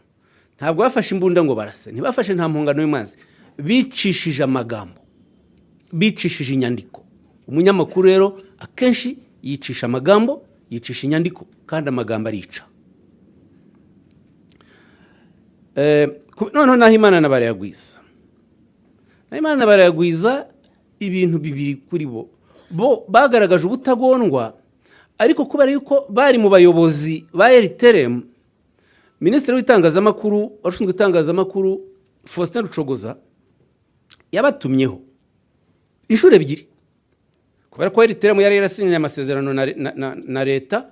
Ntabwo bafashe imbunda ngo barase. Ntibafashe nta mpongano y'umwanzi. Bicishije amagambo. Bicishije inyandiko. Umunyamakuru rero akenshi yicisha amagambo, yicisha inyandiko kandi amagambo arica. Noneho Nahimana n'abarayagwiza. Nahimana n'abarayagwiza ibintu bibiri kuri bo bagaragaje ubutagondwa, ariko kubera yuko bari mu bayobozi ba RTRM, Minisitiri w'itangazamakuru washinzwe itangazamakuru Faustin Rucogoza yabatumyeho inshuro ebyiri. Kubera ko RTRM yari yarasinye amasezerano na leta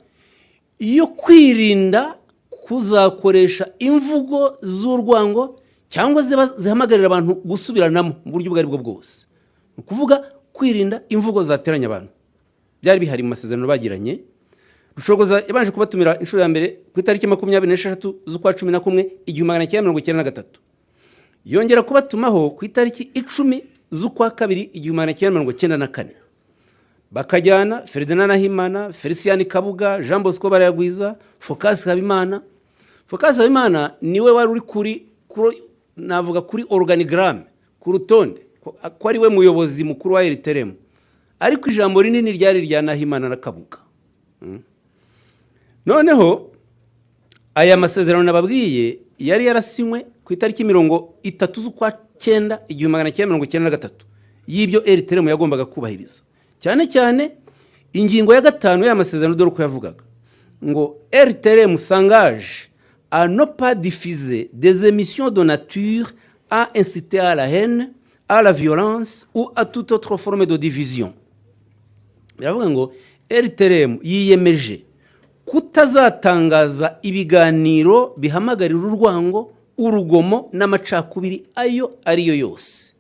yo kwirinda kuzakoresha imvugo z'urwango cyangwa zihamagarira abantu gusubiranamo mu buryo bwari bwo bwose. Ukuvuga kwirinda imvugo zateranya abantu. Byari bihari mu masezerano bagiranye. Rucogoza yabanje kubatumira inshuro ya mbere ku itariki 26 z'ukwa 11 1993. Yongera kubatumaho ku itariki 10 z'ukwa 2 1994. Bakajyana Ferdinand Nahimana, Felicien Kabuga, Jean Bosco Barayagwiza, Focas Habimana. Focas Habimana niwe wari uri kuri navuga kuri organigramme ku rutonde ko ari we muyobozi mukuru wa RTRM. Ariko ijambo rinini ryari rya Nahimana na Kabuga. Noneho aya masezerano nababwiye yari yarasinywe ku itariki 30 z'ukwa 9 1993 y'ibyo RTRM yagombaga kubahiriza. Cyane cyane ingingo ya 5 y'amasezerano dore ko yavugaga ngo RTRM s'engage à ne pas diffuser des émissions de nature à inciter à la haine, à la violence ou à toute autre forme de division. Biravuga ngo RTRM yiyemeje kutazatangaza ibiganiro bihamagarira urwango, urugomo n'amacakubiri ayo ariyo yose.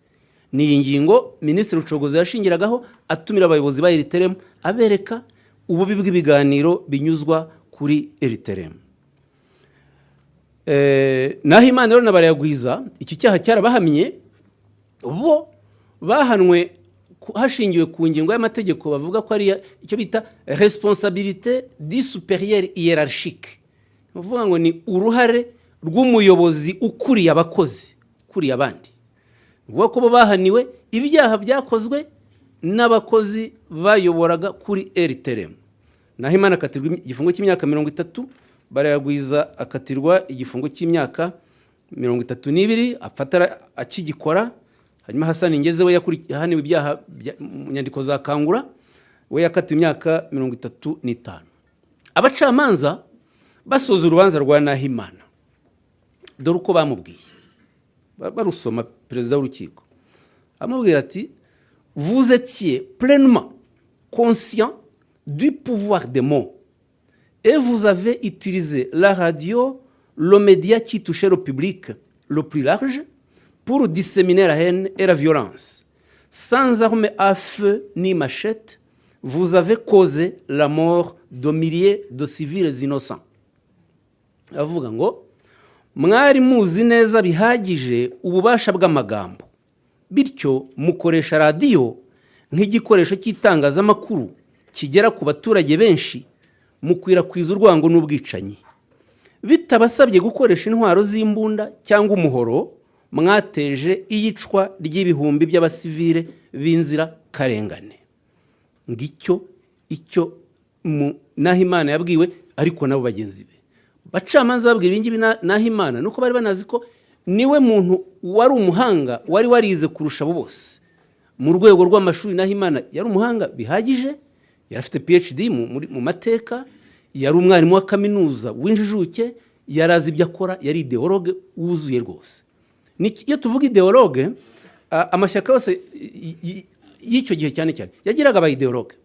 Ni ingingo Minisitiri Rucogoza yashingiragaho atumira abayobozi ba RTRM abereka ububi bw'ibiganiro binyuzwa kuri RTRM. Naho Imana rero na Barayagwiza iki cyaha cyarabahamye, bo bahanwe hashingiwe ku ngingo y'amategeko bavuga ko ari icyo bita responsabilité du supérieur hiérarchique, bavuga ngo ni uruhare rw'umuyobozi ukuriye abakozi ukuriye abandi, bavuga ko bo bahaniwe ibyaha byakozwe n'abakozi bayoboraga kuri RTRM. Naho Imana akatirwa igifungo cy'imyaka 30, Barayagwiza akatirwa igifungo cy'imyaka 32 afatara akigikora. Hanyuma Hasani Ngeze we yahaniwe ibyaha mu nyandiko za Kangura, we yakatiwe imyaka 35. Abacamanza basoza urubanza rwa Nahimana, dore uko bamubwiye, barusoma perezida w'urukiko amubwira ati vous étiez pleinement conscient du pouvoir des mots et vous avez utilisé la radio, le média qui touchait le public le plus large pour disséminer la haine et la violence. Sans armes à feu ni machette, vous avez causé la mort de milliers de civils innocents. Avuga ngo mwari muzi neza bihagije ububasha bw'amagambo, bityo mukoresha radio nk'igikoresho cy'itangazamakuru kigera ku baturage benshi, mukwirakwiza urwango n'ubwicanyi. Bitabasabye gukoresha intwaro z'imbunda cyangwa umuhoro, mwateje iyicwa ry'ibihumbi by'abasivile b'inzira karengane. Ngicyo Nahimana yabwiwe, ariko nabo bagenzi be bacamanza babwira ibingibi Nahimana nuko bari banazi ko niwe muntu wari umuhanga, wari warize kurusha abo bose mu rwego rw'amashuri. Nahimana yari umuhanga bihagije, yari afite PhD mu mateka, yari umwarimu wa kaminuza w'injijuke, yarazi ibyo akora, yari ideologue wuzuye rwose. Iyo tuvuga ideologue, amashyaka yose y'icyo gihe cyane cyane yagiraga aba ideologue.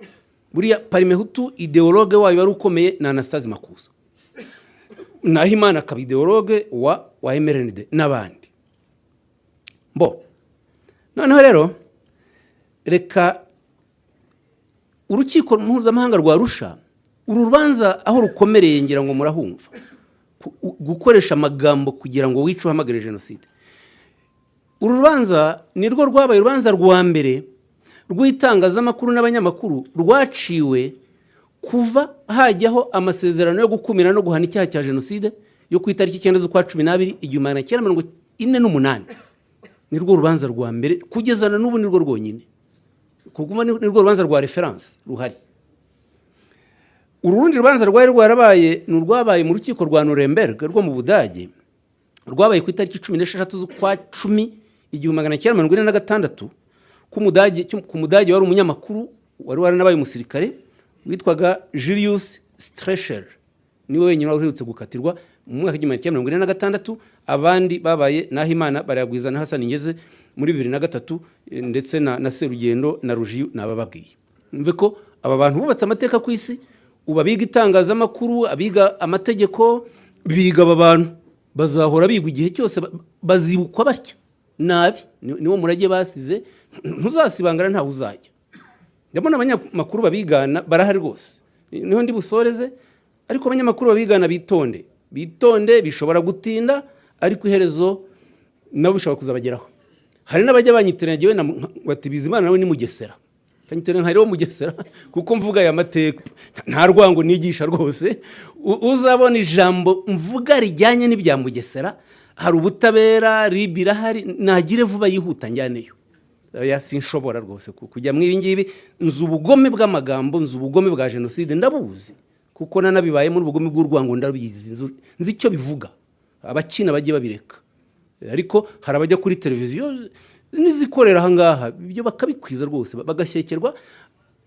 Buriya Parimehutu ideologue wayo wari ukomeye na Anastase Makuza. Nahimana akaba ideologue wa MRND n'abandi. Noneho rero reka urukiko mpuzamahanga rwa Arusha, uru rubanza aho rukomereye ngira ngo murahumva, gukoresha amagambo kugira ngo wice uhamagare jenoside. Uru rubanza nirwo rwabaye urubanza rwa mbere rw'itangazamakuru n'abanyamakuru rwaciwe kuva hajyaho amasezerano yo gukumira no guhana icyaha cya jenoside yo ku itariki 9 z'ukwa 12 1948. Nirwo rubanza rwa mbere kugeza na n'ubu nirwo rwonyine, kuguma nirwo rubanza rwa reference ruhari. Urundi rubanza rwari rwarabaye n'urwabaye mu rukiko rwa Nuremberg rwo mu Budage, rwabaye ku itariki 16 z'ukwa 10 1946 ku Mudage wari umunyamakuru wari waranabaye umusirikare witwaga Julius Streicher, niwe wenyine waherutse gukatirwa mu mwaka wa 1946. Abandi babaye Nahimana, Barayagwiza na Hasani Ngeze muri 2003, ndetse na Serugendo na Rujiyu nabababwiye. Mve ko aba bantu bubatse amateka ku isi, ubabiga itangazamakuru, abiga amategeko, biga aba bantu bazahora bigwa igihe cyose, bazibukwa batya nabi. Niwo murage basize, ntuzasibangana ntawe uzajya. Ndabona abanyamakuru babigana barahari rwose, niho ndi busoreze. Ariko abanyamakuru babigana bitonde, bishobora gutinda, ariko iherezo nabo bishobora kuzabageraho. Hari n'abajya banyitiranya jewe bati Bizimana nawe ni Mugesera, kanyitiranya nkariho Mugesera kuko mvuga aya mateka, nta rwango nigisha rwose. Uzabona ijambo mvuga rijyanye n'ibya Mugesera, hari ubutabera, ribira hari, nagire vuba yihuta njyaneyo. Sinshobora rwose kujya mwibi ngibi. Nzu ubugome bw'amagambo, nzu ubugome bwa jenoside ndabuzi, kuko nanabibaye mu ubugome bw'urwango ndabizi, nzi icyo bivuga. Abakina bagiye babireka, ariko hari abajya kuri televiziyo nizikorera aha ngaha ibyo bakabikwiza rwose, bagashekerwa,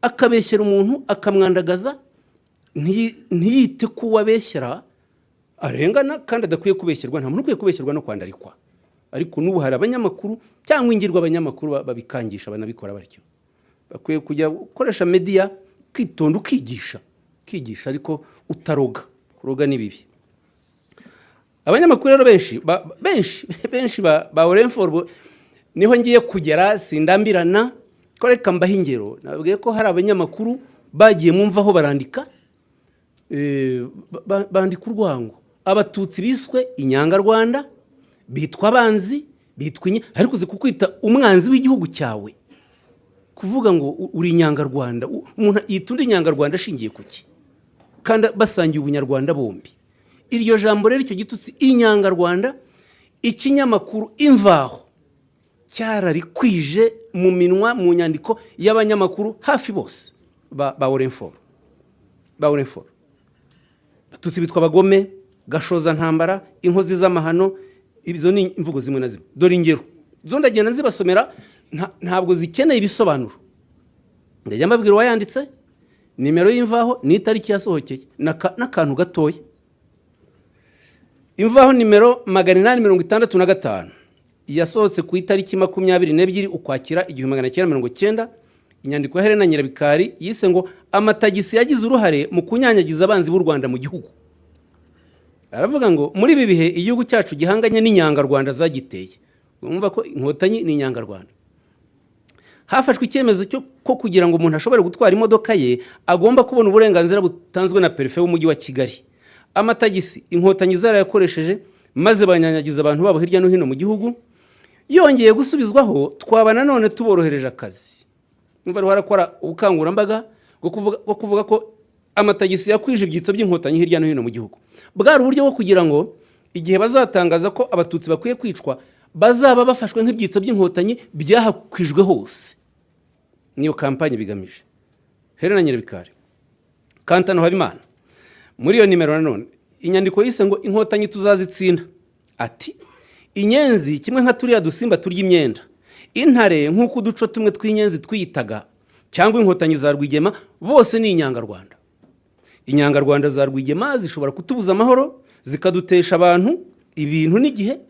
akabeshyera umuntu akamwandagaza, ntiyite ko wabeshyera arengana kandi adakwiye kubeshyerwa. Nta muntu ukwiye kubeshyerwa no kwandarikwa. Ariko n'ubu hari abanyamakuru cyangwa ingirwa abanyamakuru babikangisha, banabikora batyo. Bakwiye kujya gukoresha media, kwitonda ukigisha, ariko utaroga. Kuroga ni bibi. Abanyamakuru rero benshi ba Orenforbo niho ngiye kugera, sindambirana ko reka mbaha ingero. Nabwiye ko hari abanyamakuru bagiye mumvaho barandika bandika urwango. Abatutsi biswe inyangarwanda, bitwa abanzi, bitwa ariko uzi kukwita umwanzi w'igihugu cyawe, kuvuga ngo uri inyangarwanda, umuntu yita undi inyangarwanda ashingiye kuki? Kandi basangiye ubunyarwanda bombi. Iryo jambo rero, icyo gitutsi inyangarwanda, ikinyamakuru Imvaho cyararikwije mu minwa, mu nyandiko y'abanyamakuru hafi bose ba Orenforo. Abatutsi bitwa abagome, gashoza ntambara, inkozi z'amahano. Izo ni imvugo zimwe na zimwe. Dore ingero zo ndagenda nzibasomera, ntabwo zikeneye ibisobanuro. Ndajya mbabwira uwayanditse, nimero y'Imvaho n'itariki yasohokeye n'akantu gatoya. Imvaho nimero 865 yasohotse ku itariki 22 Ukwakira 1990. Inyandiko ya Helena Nyirabikari yise ngo amatagisi yagize uruhare mu kunyanyagiza abanzi b'u Rwanda mu gihugu. Aravuga ngo muri ibi bihe igihugu cyacu gihanganye n'inyangarwanda zagiteye. Urumva ko inkotanyi ni inyangarwanda. Hafashwe icyemezo cyo ko kugira ngo umuntu ashobore gutwara imodoka ye agomba kubona uburenganzira butanzwe na perefe w'umujyi wa Kigali. Amatagisi inkotanyi zarayakoresheje maze banyanyagiza abantu babo hirya no hino mu gihugu. Yongeye gusubizwaho, twaba nanone tuborohereje akazi. Umva harakora ubukangurambaga bwo kuvuga ko amatagisi yakwije ibyitso by'inkotanyi hirya no hino mu gihugu. Bwari uburyo bwo kugira ngo igihe bazatangaza ko abatutsi bakwiye kwicwa bazaba bafashwe nk'ibyitso by'inkotanyi byahakwijwe hose. Niyo kampanye bigamije. Helena Nyirabikari, Kantano Habimana, muri iyo nimero nanone inyandiko yise ngo inkotanyi tuzazitsinda. Ati inyenzi kimwe nka turiya dusimba turya imyenda, intare nk'uko uduco tumwe tw'inyenzi twiyitaga, cyangwa inkotanyi za Rwigema, bose ni inyangarwanda. Inyangarwanda za Rwigema zishobora kutubuza amahoro, zikadutesha abantu, ibintu n'igihe,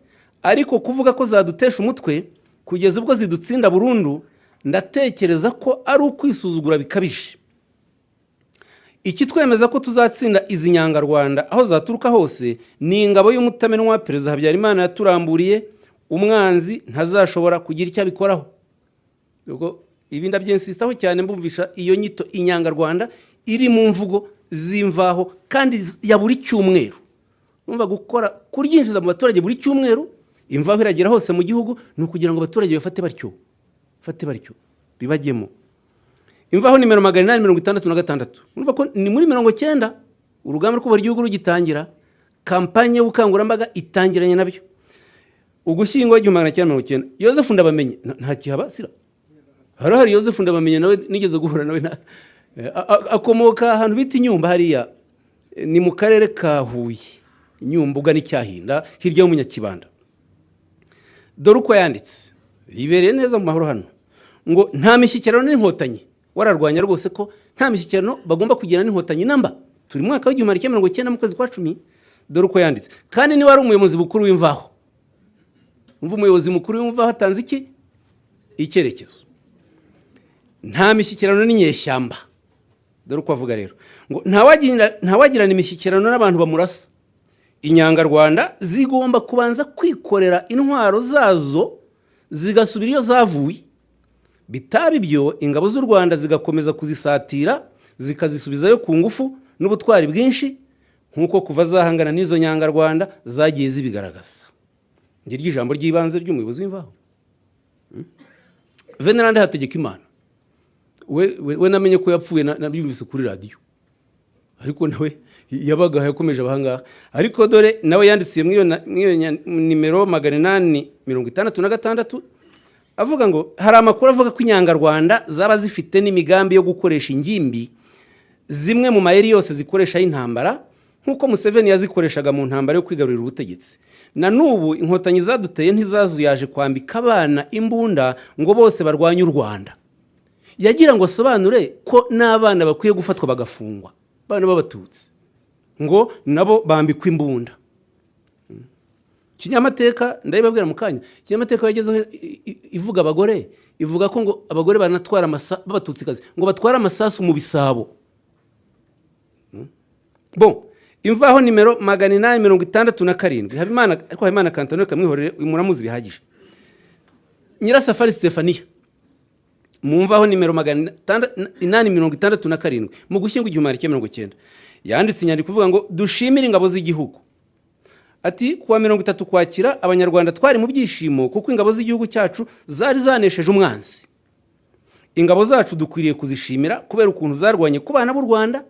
ariko kuvuga ko zadutesha umutwe kugeza ubwo zidutsinda burundu, ndatekereza ko ari ukwisuzugura bikabije. Ikitwemeza ko tuzatsinda izi nyangarwanda aho zaturuka hose ni ingabo y'umutamenwa Perezida Habyarimana yaturamburiye, umwanzi ntazashobora kugira icyo abikoraho. Ubwo ibi ndabyinsistaho cyane, mbumvisha iyo nyito inyangarwanda iri mu mvugo z'Imvaho kandi ya buri cyumweru. Umva gukora kuryinjiza mu baturage buri cyumweru, Imvaho iragera hose mu gihugu, ni ukugira ngo abaturage bafate batyo, bibagemo. Imvaho nimero 866. Urumva ko ni muri 90 urugamba rwo igihugu rugitangira, kampanye y'ubukangurambaga itangiranye nabyo. Ugushyingo 1990, Yozefu Ndabamenye nta kihaba sira. Hari Yozefu Ndabamenye nawe nigeze guhura nawe, akomoka ahantu bita Inyumba, hariya ni mu karere ka Huye. Inyumba ugana Icyahinda hirya y'Umunyakibanda. Dore uko yanditse, yibereye neza mu mahoro hano, ngo nta mishyikirano n'inkotanyi. Wararwanya rwose ko nta mishyikirano bagomba kugira n'inkotanyi namba. Turi mu mwaka w'1990 mu kwezi kwa 10. Dore uko yanditse, kandi ni wari umuyobozi mukuru w'Imvaho. Umva umuyobozi mukuru w'Imvaho atanze iki icyerekezo. Nta mishyikirano n'inyeshyamba. Dore uko avuga rero, ngo ntawagirana imishyikirano n'abantu bamurasa. Inyangarwanda zigomba kubanza kwikorera intwaro zazo zigasubira iyo zavuye. Bitaba ibyo ingabo z'u Rwanda zigakomeza kuzisatira, zikazisubizayo ku ngufu n'ubutwari bwinshi, nkuko kuva zahangana n'izo nyangarwanda zagiye zibigaragaza. Ngiryo ijambo ry'ibanze ry'umuyobozi w'Imvaho. Veneranda Hategekimana, we namenye ko yapfuye nabyumvise kuri radio, ariko nawe yabaga yakomeje abahanga. Ariko dore nawe yanditse mwiyo nimero 866, avuga ngo hari amakuru avuga ko inyangarwanda zaba zifite n'imigambi yo gukoresha ingimbi zimwe mu mayeri yose zikoresha y'intambara, nkuko Museveni yazikoreshaga mu ntambara yo kwigarurira ubutegetsi. Na nubu inkotanyi zaduteye ntizazuyaje kwambika abana imbunda ngo bose barwanye u Rwanda. Yagira ngo sobanure ko n'abana bakwiye gufatwa bagafungwa, bana b'abatutsi, ngo nabo bambikwa imbunda. Kinyamateka ndabibabwira mu kanya, kinyamateka yagezeho ivuga abagore, ivuga ko ngo abagore banatwara b'abatutsikazi ngo batwara amasasu mu bisabo. Bon, Imvaho nimero 867. Habimana Kantano kamwihorere muramuzi bihagije. Nyirasafari Stefania mumvaho nimero 867 mu gushyingo 1990 yanditse inyandiko kuvuga ngo dushimire ingabo z'igihugu. Ati kuwa 30 Ukwakira abanyarwanda twari mu byishimo kuko ingabo z'igihugu cyacu zari zanesheje umwanzi. Ingabo zacu dukwiriye kuzishimira kubera ukuntu zarwanye ku bana b'u Rwanda,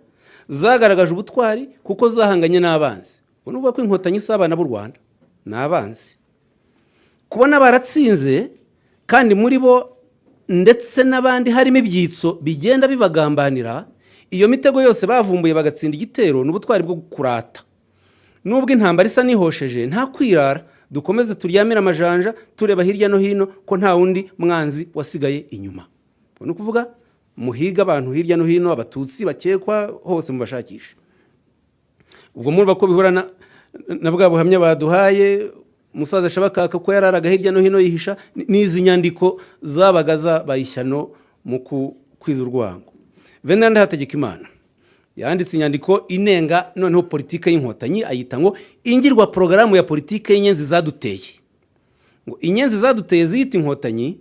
zagaragaje ubutwari kuko zahanganye n'abanzi. Unuvuga ko inkotanyi s'abana b'u Rwanda n'abanzi. Kubona baratsinze kandi muri bo ndetse n'abandi harimo ibyitso bigenda bibagambanira, iyo mitego yose bavumbuye bagatsinda igitero n'ubutwari bwo kurata. Nubwo intambara isa nihosheje nta kwirara, dukomeze turyamira amajanja tureba hirya no hino ko nta wundi mwanzi wasigaye inyuma. Ni ukuvuga muhiga abantu hirya no hino, abatutsi bakekwa hose mubashakisha. Ubwo murumva ko bihura na bwa buhamya baduhaye umusaza Shabakaka ko yararaga hirya no hino yihisha, n'izi nyandiko zabaga zabayishyano mu kwiza urwango. Venanda Hategekimana yanditse inyandiko inenga noneho politike y'inkotanyi, ayita ngo ingirwa porogaramu ya politike y'inyenzi zaduteye. Ngo inyenzi zaduteye ziyita inkotanyi,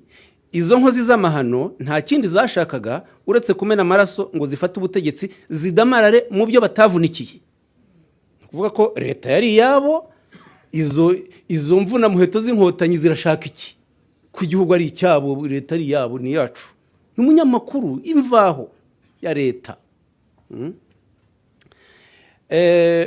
izo nkozi z'amahano nta kindi zashakaga uretse kumena amaraso ngo zifate ubutegetsi zidamarare mu byo batavunikiye. Kuvuga ko leta yari yabo, izo mvuna muheto z'inkotanyi zirashaka iki? Ku igihugu ari icyabo, leta ari yabo, ni yacu. N'umunyamakuru imvaho ya leta.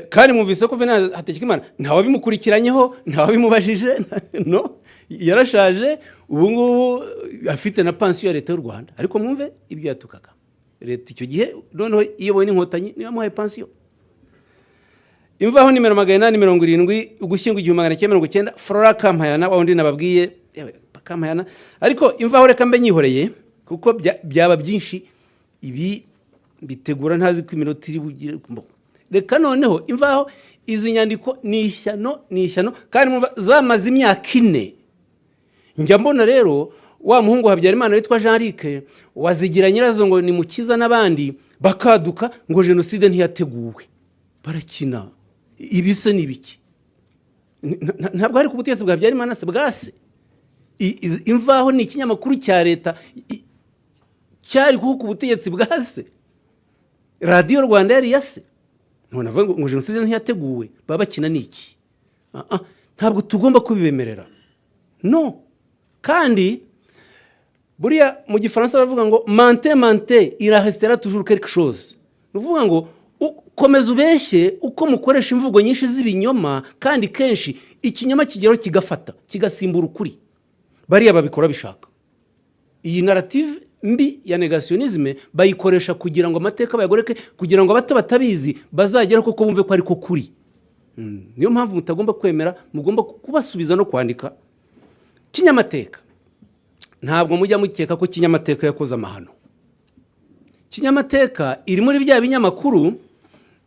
Kandi mwumvise ko Venanda Hategekimana ntawe bimukurikiranyeho, ntawe bimubajije, no, yarashaje, ubu ngubu afite na pansiyo ya leta y'u Rwanda. Ariko mwumve ibyo yatukaga leta icyo gihe, noneho iyobowe n'inkotanyi niyo yamuhaye pansiyo. Imvaho nimero 870 Ugushyingo 1990, Flora Kampayana wundi nababwiye, Kampayana. Ariko imvaho reka mbe nyihoreye kuko byaba byinshi, ibi bitegura ntazi ko iminota iri bugire. Reka noneho imvaho izi nyandiko ni ishyano kandi mwumva zamaze imyaka 4. Njya mbona rero wa muhungu Habyarimana witwa Jean Luc wazigira nyirazo ngo ni Mukiza n'abandi bakaduka ngo jenoside ntiyateguwe, barakina. Ibise nibiki? Ntabwo hari ku butegetsi bwa Habyarimana se bwase. Imvaho ni ikinyamakuru cya leta cyari ku butegetsi bwase. Radio Rwanda yari yase. None avuga ngo jenoside ntiyateguwe, babakina niki? Ntabwo tugomba kubibemerera. No. Kandi buriya mu Gifaransa bavuga ngo mente il restera toujours quelque chose. Uvuga ngo komeza ubeshye uko mukoresha imvugo nyinshi z'ibinyoma, kandi kenshi ikinyoma kigero kigafata kigasimbura ukuri. Bariya babikora bishaka. Iyi narrative mbi ya negationisme bayikoresha kugira ngo amateka bayagoreke, kugira ngo abato batabizi bazagera koko bumve ko ariko kuri. Niyo mpamvu mutagomba kwemera, mugomba kubasubiza no kwandika. Kinyamateka ntabwo mujya mukeka ko kinyamateka yakoze amahano. Kinyamateka iri muri bya binyamakuru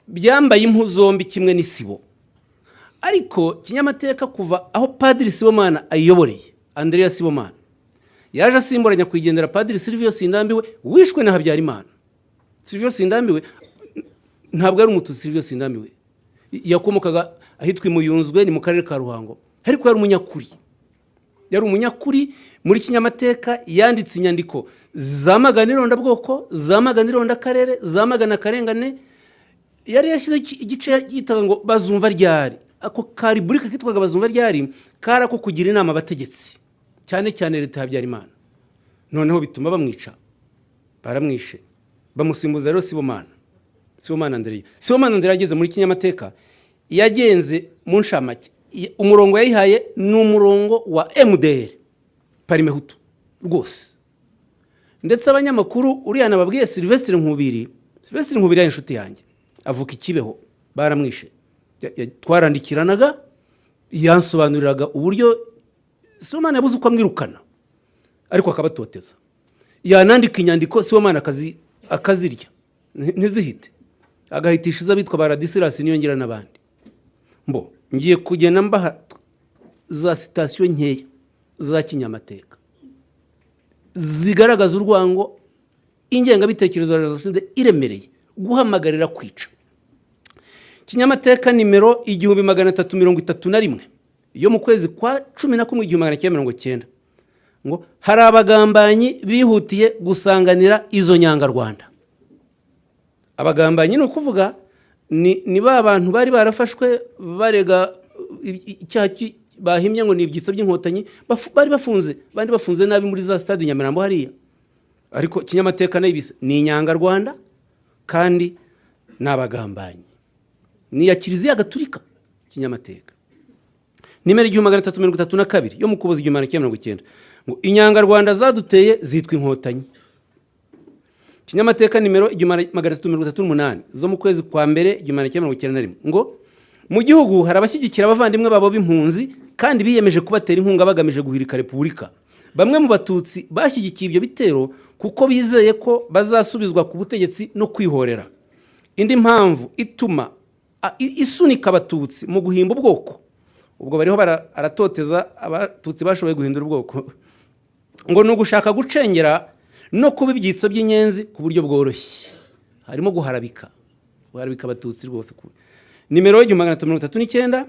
byambaye impu zombi kimwe n'isibo. Ariko kinyamateka kuva aho Padiri Sibomana ayiyoboreye, Andrea Sibomana yaje asimburanya kwigendera Padiri Silvio Sindambiwe wishwe na Habyarimana. Silvio Sindambiwe ntabwo ari umututsi. Silvio Sindambiwe yakomokaga ahitwa Muyunzwe, ni mu karere ka Ruhango, ariko yari umunyakuri. Yari umunyakuri. Muri kinyamateka yanditse inyandiko zamagana irondabwoko, zamagana irondakarere, zamagana akarengane. Yari yashyize igice yitaga ngo bazumva ryari. Ako kariburika kitwaga bazumva ryari kara ko kugira inama abategetsi, cyane cyane leta ya Habyarimana. Noneho bituma bamwica, baramwishe, bamusimbuza rero Sibomana Andrea. Sibomana Andrea ageze muri kinyamateka yagenze mu nshamake. Umurongo yayihaye ni umurongo wa MDR Parimehutu rwose. Ndetse abanyamakuru uriya nababwiye Sylvestre Nkubiri ari inshuti yanjye, avuka Ikibeho, baramwishe. Twarandikiranaga, yansobanuriraga uburyo Sibomana yabuze uko amwirukana, ariko akabatoteza. Yanandika inyandiko Sibomana akazirya ntizihite, agahitishiza bitwa Baradisilas Niyongira n'abandi. Mbo ngiye kugenda mbaha za sitasiyo nkeya za kinyamateka zigaragaza urwango, ingengabitekerezo ya jenoside iremereye, guhamagarira kwica. Kinyamateka nimero 1331 yo mu kwezi kwa 11 1990, ngo hari abagambanyi bihutiye gusanganira izo nyangarwanda. Abagambanyi ni ukuvuga ni ba bantu bari barafashwe barega icyaha bahimye ngo ni ibyitso by'inkotanyi, bari bafunze, bandi bafunze nabi muri za stade Nyamirambo hariya, ariko kinyamateka nayibise ni inyangarwanda kandi n'abagambanyi. Ni ya Kiliziya Gatulika kinyamateka. Nimero 1332 yo mu Kuboza 1990 ngo inyangarwanda zaduteye zitwa inkotanyi. Kinyamateka nimero 1338 zo mu kwezi kwa mbere 1991 ngo mu gihugu hari abashyigikira abavandimwe babo b'impunzi kandi biyemeje kubatera inkunga bagamije guhirika repubulika. Bamwe mu batutsi bashyigikiye ibyo bitero kuko bizeye ko bazasubizwa ku butegetsi no kwihorera. Indi mpamvu ituma isunika abatutsi mu guhimba ubwoko, ubwo bariho aratoteza abatutsi bashoboye guhindura ubwoko, ngo ni ugushaka gucengera no kuba ibyitso by'inyenzi ku buryo bworoshye, harimo guharabika abatutsi rwose. Nimero 1339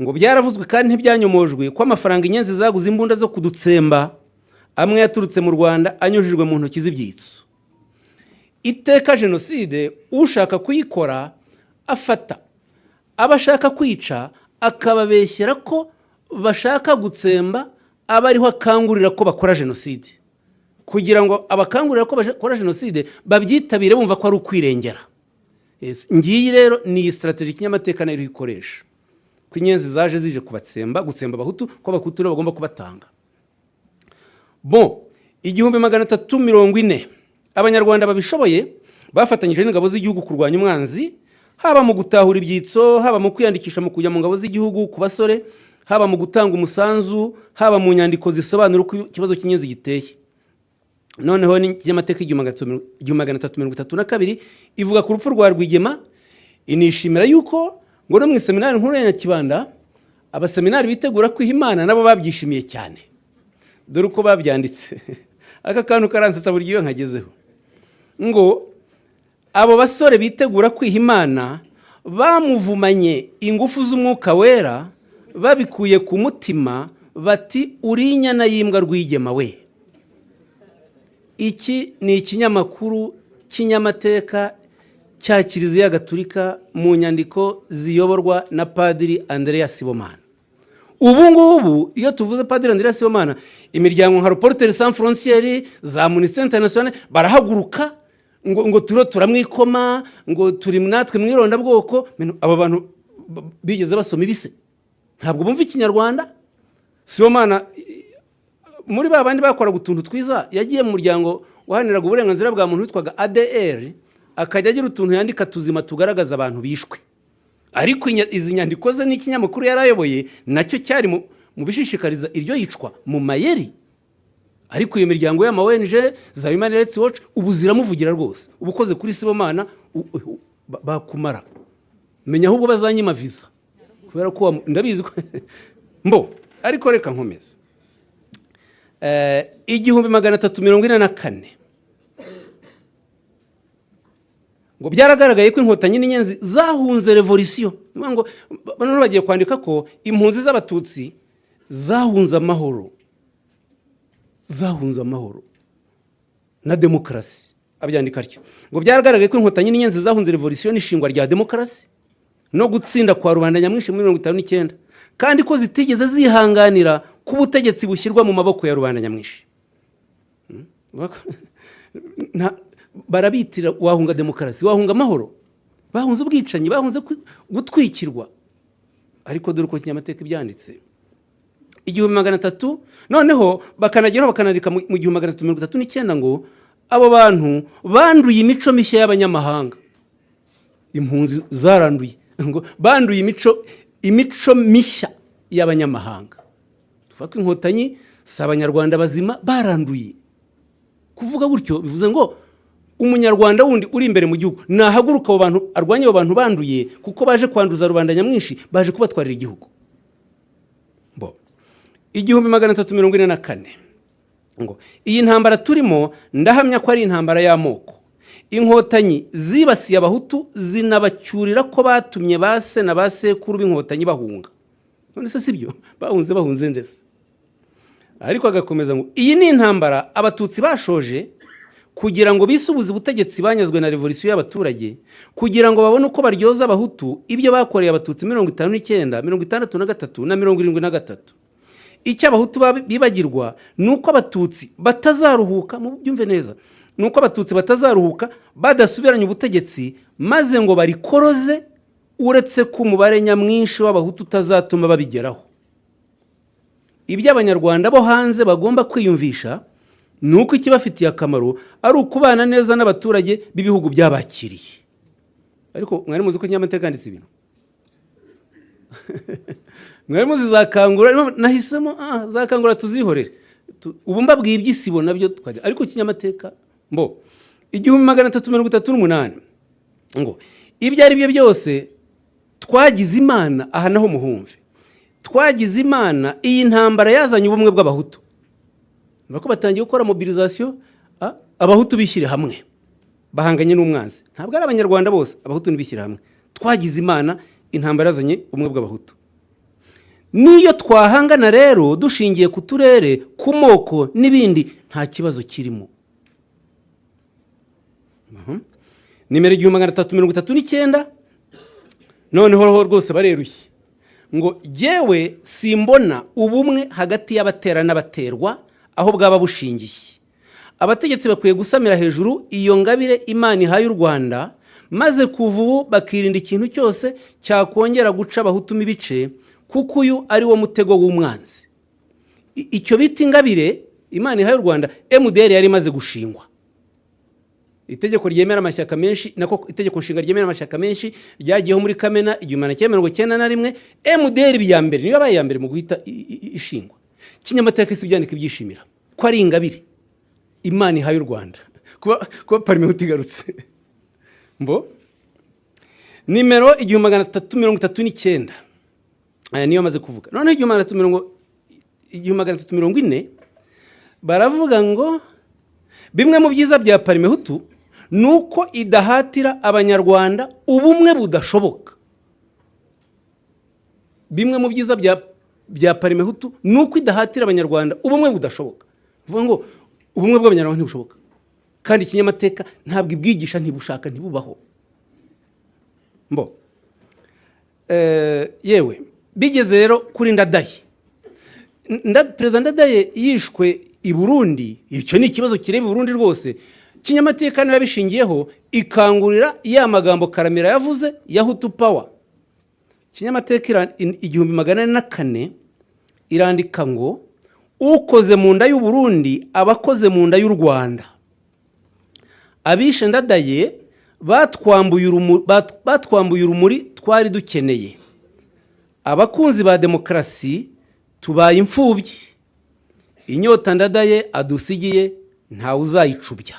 ngo byaravuzwe kandi ntibyanyomojwe ko amafaranga inyenzi zaguze imbunda zo kudutsemba amwe yaturutse mu Rwanda anyujijwe mu ntoki z'ibyitso. Iteka jenoside ushaka kuyikora afata abashaka kwica akababeshyera ko bashaka gutsemba, abariho akangurira ko bakora jenoside, kugira ngo abakangurira ko bakora jenoside babyitabire bumva ko ari ukwirengera. Ngiyi rero ni strategy kinyamateka nayo ikoresha, ko inyenzi zaje zije kubatsemba, gutsemba abahutu, ko abahutu rero bagomba kubatanga. Bon, 1340 abanyarwanda babishoboye bafatanyije n'ingabo z'igihugu kurwanya umwanzi, haba mu gutahura ibyitso, haba mu kwiyandikisha mu kujya mu ngabo z'igihugu ku basore, haba mu gutanga umusanzu, haba mu nyandiko zisobanura uko ikibazo cy'inyenzi giteye. Noneho ni kinyamateka 1332 ivuga ku rupfu rwa Rwigema, inishimira yuko ngo no mu seminari nkuru ya Nyakibanda abaseminari bitegura kwiha Imana nabo babyishimiye cyane. Dore uko babyanditse. Aka kantu karansetsa buri gihe nkagezeho. Ngo abo basore bitegura kwiha Imana bamuvumanye ingufu z'umwuka wera, babikuye ku mutima bati uri inyana y'imbwa Rwigema we. Iki ni ikinyamakuru kinyamateka cya Kiliziya Gatulika mu nyandiko ziyoborwa na Padiri Andreas Sibomana. Ubu ngubu iyo tuvuze Padiri Andreas Sibomana, imiryango nka Reporters Sans Frontières, za Amnesty International barahaguruka ngo turamwikoma, ngo turi natwe mwironda bwoko. Aba bantu bigeze basoma ibise, ntabwo bumva ikinyarwanda. Sibomana muri babandi bakora gutuntu twiza, yagiye mu muryango wahaniraga uburenganzira bwa muntu witwaga ADR, akajya agira utuntu yandika tuzima tugaragaza abantu bishwe. Ariko izi nyandiko ze n'ikinyamakuru yarayoboye nacyo cyari mu bishishikariza iryo yicwa mu mayeri. Ariko iyo miryango y'ama ONG za Human Rights Watch ubu ziramuvugira rwose. Ubukoze kuri Sibomana bakumara, menya ahubwo bazanyima visa kubera ko ndabizi ko mbo. Ariko reka nkomeza. 1344 ngo byaragaragaye ko inkotanyi n'inyenzi zahunze revolution. Ngo bano bagiye kwandika ko impunzi z'abatutsi zahunze amahoro, na demokrasi. Abyandika atyo ngo byaragaragaye ko inkotanyi n'inyenzi zahunze revolution n'ishingwa rya demokrasi no gutsinda kwa rubanda nyamwinshi muri 1959, kandi ko zitigeze zihanganira ku butegetsi bushyirwa mu maboko ya rubanda nyamwinshi. Barabitira wahunga demokrasi, wahunga amahoro, bahunze ubwicanyi, bahunze gutwikirwa. Ariko dore uko kinyamateka byanditse 1300. Noneho bakanageraho bakanandika mu 1339 ngo abo bantu banduye imico mishya y'abanyamahanga. Impunzi zaranduye ngo banduye imico mishya y'abanyamahanga. Tuvuga inkotanyi si abanyarwanda bazima baranduye. Kuvuga gutyo bivuze ngo umunyarwanda wundi uri imbere mu gihugu nahaguruka abo bantu arwanye abo bantu banduye, kuko baje kwanduza rubanda nyamwinshi, baje kubatwarira igihugu. Bo 1344 ngo iyi ntambara turimo ndahamya ko ari intambara y'amoko. Inkotanyi zibasiye abahutu zinabacyurira ko batumye base na basekuru b'inkotanyi bahunga. None se sibyo bahunze ndetse ariko agakomeza ngo iyi ni intambara abatutsi bashoje kugira ngo bisubuze ubutegetsi banyazwe na revolisiyo y'abaturage, kugira ngo babone uko baryoza abahutu ibyo bakoreye abatutsi 59, 63 na 73. Icyo abahutu bibagirwa ni uko abatutsi batazaruhuka, mu byumve neza, ni uko abatutsi batazaruhuka badasubiranye ubutegetsi maze ngo barikoroze, uretse ko umubare nyamwinshi w'abahutu utazatuma babigeraho. Ibyo abanyarwanda bo hanze bagomba kwiyumvisha ni uko ikibafitiye akamaro ari ukubana neza n'abaturage b'ibihugu byabakiriye. Ariko mwari muzi ko kinyamateka yanditse ibintu mwari muzi zakangura, nahisemo zakangura tuzihorere, ubu mbabwiye iby'isibo nabyo twajya, ariko kinyamateka mbo 1338 ngo ibyo ari byo byose twagize Imana. Aha naho muhumve, twagize Imana iyi ntambara yazanye ubumwe bw'abahutu, bako batangiye gukora mobilisation, abahutu bishyire hamwe bahanganye n'umwanzi. Ntabwo ari abanyarwanda bose, abahutu nibishyire hamwe. Twagize Imana, intambara yazanye ubumwe bw'abahutu. Niyo twahangana rero dushingiye ku turere, ku moko n'ibindi, nta kibazo kirimo. Nimero 1339 noneho rwose barerushye ngo yewe simbona ubumwe hagati y'abatera n'abaterwa aho bwaba bushingiye. Abategetsi bakwiye gusamira hejuru iyo ngabire Imana ihaye u Rwanda, maze kuva ubu bakirinda ikintu cyose cyakongera guca abahutuma ibice, kuko uyu ari wo mutego w'umwanzi. Icyo bita ingabire Imana ihaye u Rwanda, MDR yari imaze gushingwa. Itegeko ryemera amashyaka menshi, nako itegeko nshinga ryemera amashyaka menshi ryagiyeho muri Kamena 1991. MDR biyambere niyo baye yambere mu guhita ishingwa. Kinyamateka isi byandika ibyishimira ko ari ingabire Imana ihaye u Rwanda, kuba parlement utigarutse. Mbo nimero 1339 aya niyo maze kuvuga. None 1340 baravuga ngo bimwe mu byiza bya parlement hutu nuko idahatira abanyarwanda ubumwe budashoboka. Bimwe mu byiza bya parlement hutu nuko idahatira abanyarwanda ubumwe budashoboka. Vuga ngo ubumwe bw'abanyarwanda ntibushoboka, kandi kinyamateka ntabwo ibwigisha, ntibushaka, ntibubaho. Mbo yewe bigeze rero kuri Ndadaye. Perezida Ndadaye yishwe i Burundi. Icyo ni ikibazo kireba i Burundi rwose. Kinyamateka niyo yabishingiyeho ikangurira ya magambo Karamira yavuze ya Hutu Power. Kinyamateka 1404 irandika ngo ukoze mu nda y'u Burundi abakoze mu nda y'u Rwanda. Abishe Ndadaye batwambuye urumuri twari dukeneye. Abakunzi ba demokarasi tubaye imfubyi. Inyota Ndadaye adusigiye ntawe uzayicubya.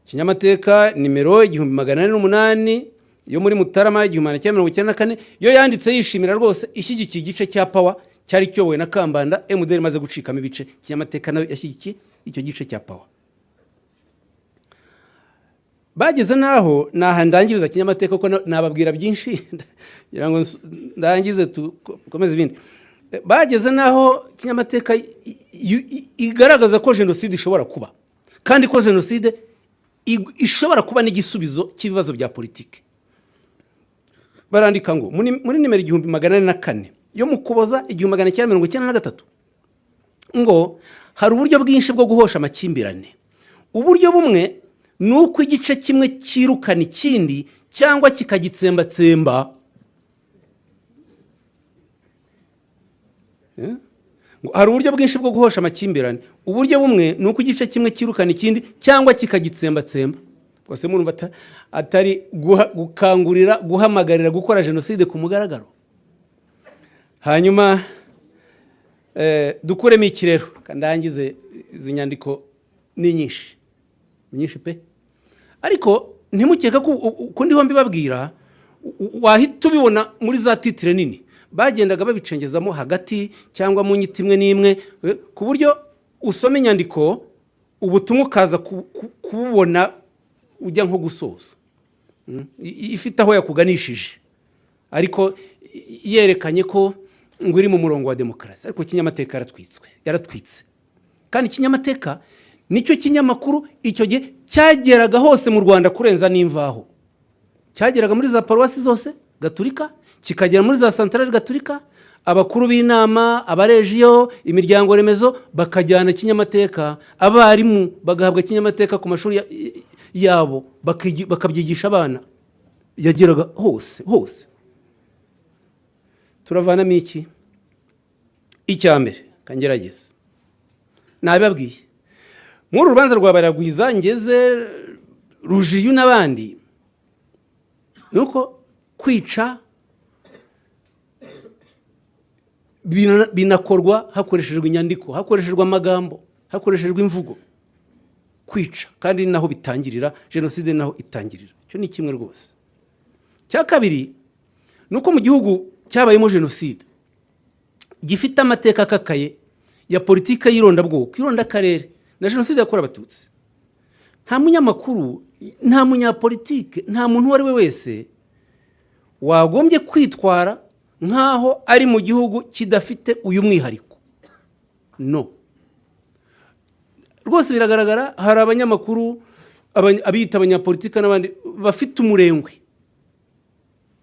Kinyamateka nimero 1408 yo muri Mutarama 1994 yo yanditse yishimira rwose ishyigikiye igice cya Power cyari cyobowe na Kambanda. MDR maze gucikamo ibice, Kinyamateka nayo yashyigikiye icyo gice cya Power. Bageze naho ndangiriza Kinyamateka ko nababwira byinshi kugira ngo ndangize tukomeze ibindi. Bageze naho Kinyamateka igaragaza ko genocide ishobora kuba, kandi ko genocide ishobora kuba n'igisubizo cy'ibibazo bya politike. Barandika ngo muri nimero 1404 yo mu Kuboza 1993 ngo hari uburyo bwinshi bwo guhosha amakimbirane. Uburyo bumwe ni uko igice kimwe kirukana ikindi cyangwa kikagitsembatsemba. Hari uburyo bwinshi bwo guhosha amakimbirane. Uburyo bumwe ni uko igice kimwe kirukana ikindi cyangwa kikagitsembatsemba. Kwase murumva atari gukangurira, guhamagarira gukora genocide ku mugaragaro. Hanyuma dukuremo iki rero, kandangize izi nyandiko ni nyinshi pe. Ariko ntimukeka ko ndiho mbibabwira wahita ubibona muri za titre nini bagendaga babicengezamo hagati cyangwa mu nyiti imwe n'imwe, ku buryo usoma inyandiko ubutumwa ukaza kubona ujya nko gusoza ifite aho yakuganishije, ariko yerekanye ko ngo iri mu murongo wa demokarasi, ariko kinyamateka yaratwitse. Kandi kinyamateka nicyo kinyamakuru icyo gihe cyageraga hose mu Rwanda kurenza n'imvaho. Cyageraga muri za paruwasi zose gaturika, kikagera muri za santarari gaturika, abakuru b'inama, abarejiyo, imiryango remezo bakajyana kinyamateka, abarimu bagahabwa kinyamateka ku mashuri yabo bakabyigisha abana. Yageraga hose. Turavanamo iki? Icyambere kangerageza nabibabwiye muri urubanza rwa Baragwiza ngeze Rujiyu n'abandi, nuko kwica binakorwa hakoreshejwe inyandiko, hakoreshejwe amagambo, hakoreshejwe imvugo. Kwica kandi naho bitangirira, jenoside naho itangirira. Cyo ni kimwe rwose. Cya kabiri nuko mu gihugu cyabayemo jenoside gifite amateka akakaye ya politika y'irondabwoko, irondakarere na jenoside yakorewe Abatutsi. Nta munyamakuru, nta munyapolitike, nta muntu uwo ari we wese wagombye kwitwara nk'aho ari mu gihugu kidafite uyu mwihariko. No. Rwose biragaragara, hari abanyamakuru abiyita abanyapolitike n'abandi bafite umurengwe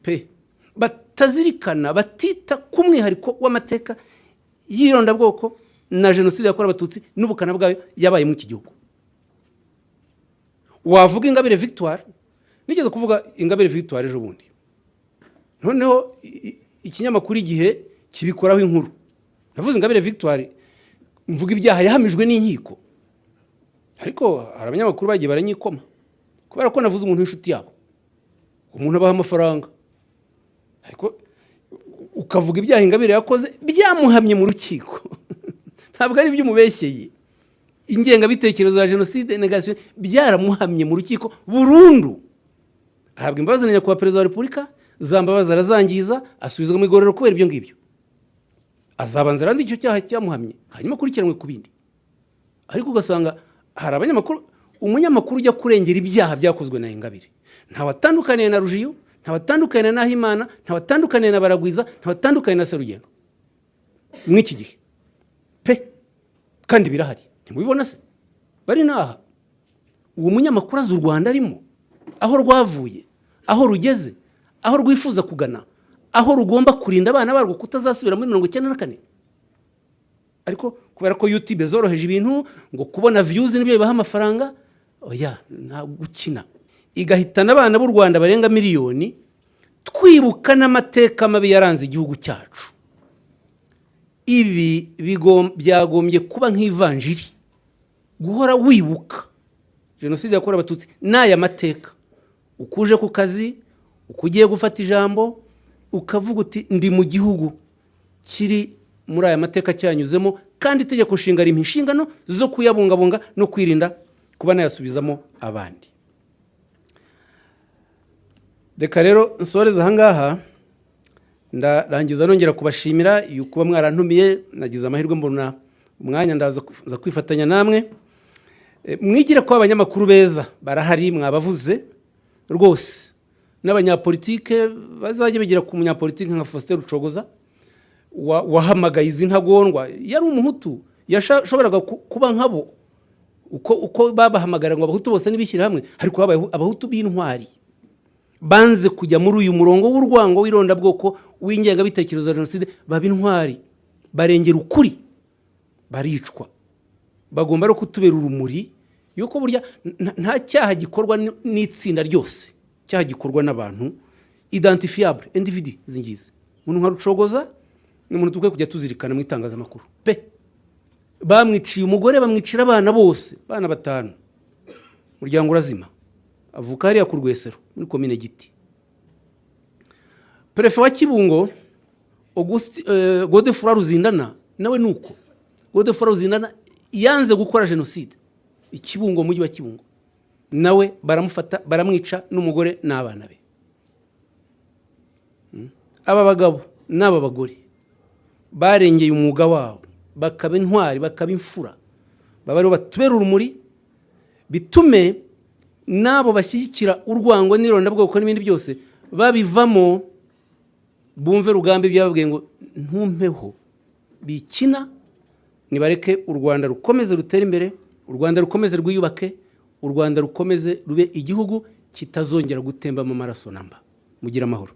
pe, batazirikana, batita ku mwihariko w'amateka y'irondabwoko na jenoside yakorewe Abatutsi n'ubukana bwayo yabaye mu iki gihugu. Wavuga Ingabire Victoire, nigeze kuvuga Ingabire Victoire ejo bundi, noneho ikinyamakuru Igihe kibikoraho inkuru. Navuze Ingabire Victoire mvuga ibyaha yahamijwe n'inkiko, ariko hari abanyamakuru bagiye baranyikoma kubera ko navuze umuntu w'inshuti yabo, umuntu abaha amafaranga, ariko ukavuga ibyaha Ingabire yakoze byamuhamye mu rukiko. Ntabwo ari by'umubeshyeye. Ingengabitekerezo ya jenoside, negation byaramuhamye mu rukiko burundu. Ahabwa imbabazi na nyakubahwa perezida wa repubulika, za mbabazi arazangiza, asubizwa mu igororero kubera ibyo ngibyo. Azabanza arazi icyo cyaha cyamuhamye, hanyuma akurikiranwe ku bindi. Ariko ugasanga hari abanyamakuru, umunyamakuru ujya kurengera ibyaha byakozwe na Ingabire. Ntawatandukaniye na Rujiyu, ntawatandukaniye na Himana, ntawatandukaniye na Baragwiza, ntawatandukaniye na Serugendo. Mw'iki gihe pe, kandi birahari. Ntimubibona se? Bari naha. Uwo munyamakuru azi u Rwanda arimo, aho rwavuye, aho rugeze, aho rwifuza kugana, aho rugomba kurinda abana barwo kutazasubira muri 1994. Ariko kubera ko YouTube zoroheje ibintu, ngo kubona views nibyo bibaha amafaranga, oya, nta gukina. Igahitana abana b'u Rwanda barenga miliyoni, twibuka n'amateka mabi yaranze igihugu cyacu. Ibi byagombye kuba nk'ivanjiri, guhora wibuka jenoside yakorewe Abatutsi n'aya mateka. Ukuje ku kazi, ukugiye gufata ijambo, ukavuga uti ndi mu gihugu kiri muri aya mateka cyanyuzemo, kandi itegeko nshinga rimo inshingano zo kuyabungabunga no kwirinda kuba nayasubizamo abandi. Reka rero nsoreza ahangaha, ndarangiza nongera kubashimira yuko mwarantumiye, nagize amahirwe mbona umwanya ndaza kwifatanya namwe. Mwigira ko abanyamakuru beza barahari, mwabavuze rwose, n'abanyapolitike bazajya bigira ku munyapolitike nka Faustin Rucogoza wahamagaye izi ntagondwa. Yari umuhutu, yashoboraga kuba nkabo uko babahamagara ngo abahutu bose nibishyira hamwe, ariko abahutu b'intwari banze kujya muri uyu murongo w'urwango w'irondabwoko w'ingengabitekerezo ya jenoside. Baba intwari, barengera ukuri, baricwa. Bagomba no kutubera urumuri yuko burya nta cyaha gikorwa n'itsinda ryose, cyaha gikorwa n'abantu identifiable, individu zingize. Umuntu nka Rucogoza ni umuntu tukwiye kujya tuzirikana mu itangazamakuru pe. Bamwiciye umugore, bamwicira abana bose, bana 5. Muryango urazima. Avuka hariya ku Rwesero muri komine Giti. Prefe wa Kibungo Godefroid Ruzindana nawe nuko. Godefroid Ruzindana yanze gukora jenoside Ikibungo, mujyi wa Kibungo, nawe baramufata baramwica n'umugore n'abana be. Aba bagabo n'aba bagore barengeye umwuga wabo, bakaba intwari, bakaba imfura, babaro batubera urumuri, bitume nabo bashyigikira urwango n'irondabwoko n'ibindi byose babivamo, bumve Rugamba byababwiye ngo ntumpeho bikina, nibareke u Rwanda rukomeze rutere imbere, u Rwanda rukomeze rwiyubake, u Rwanda rukomeze rube igihugu kitazongera gutembamo amaraso namba. Mugira amahoro.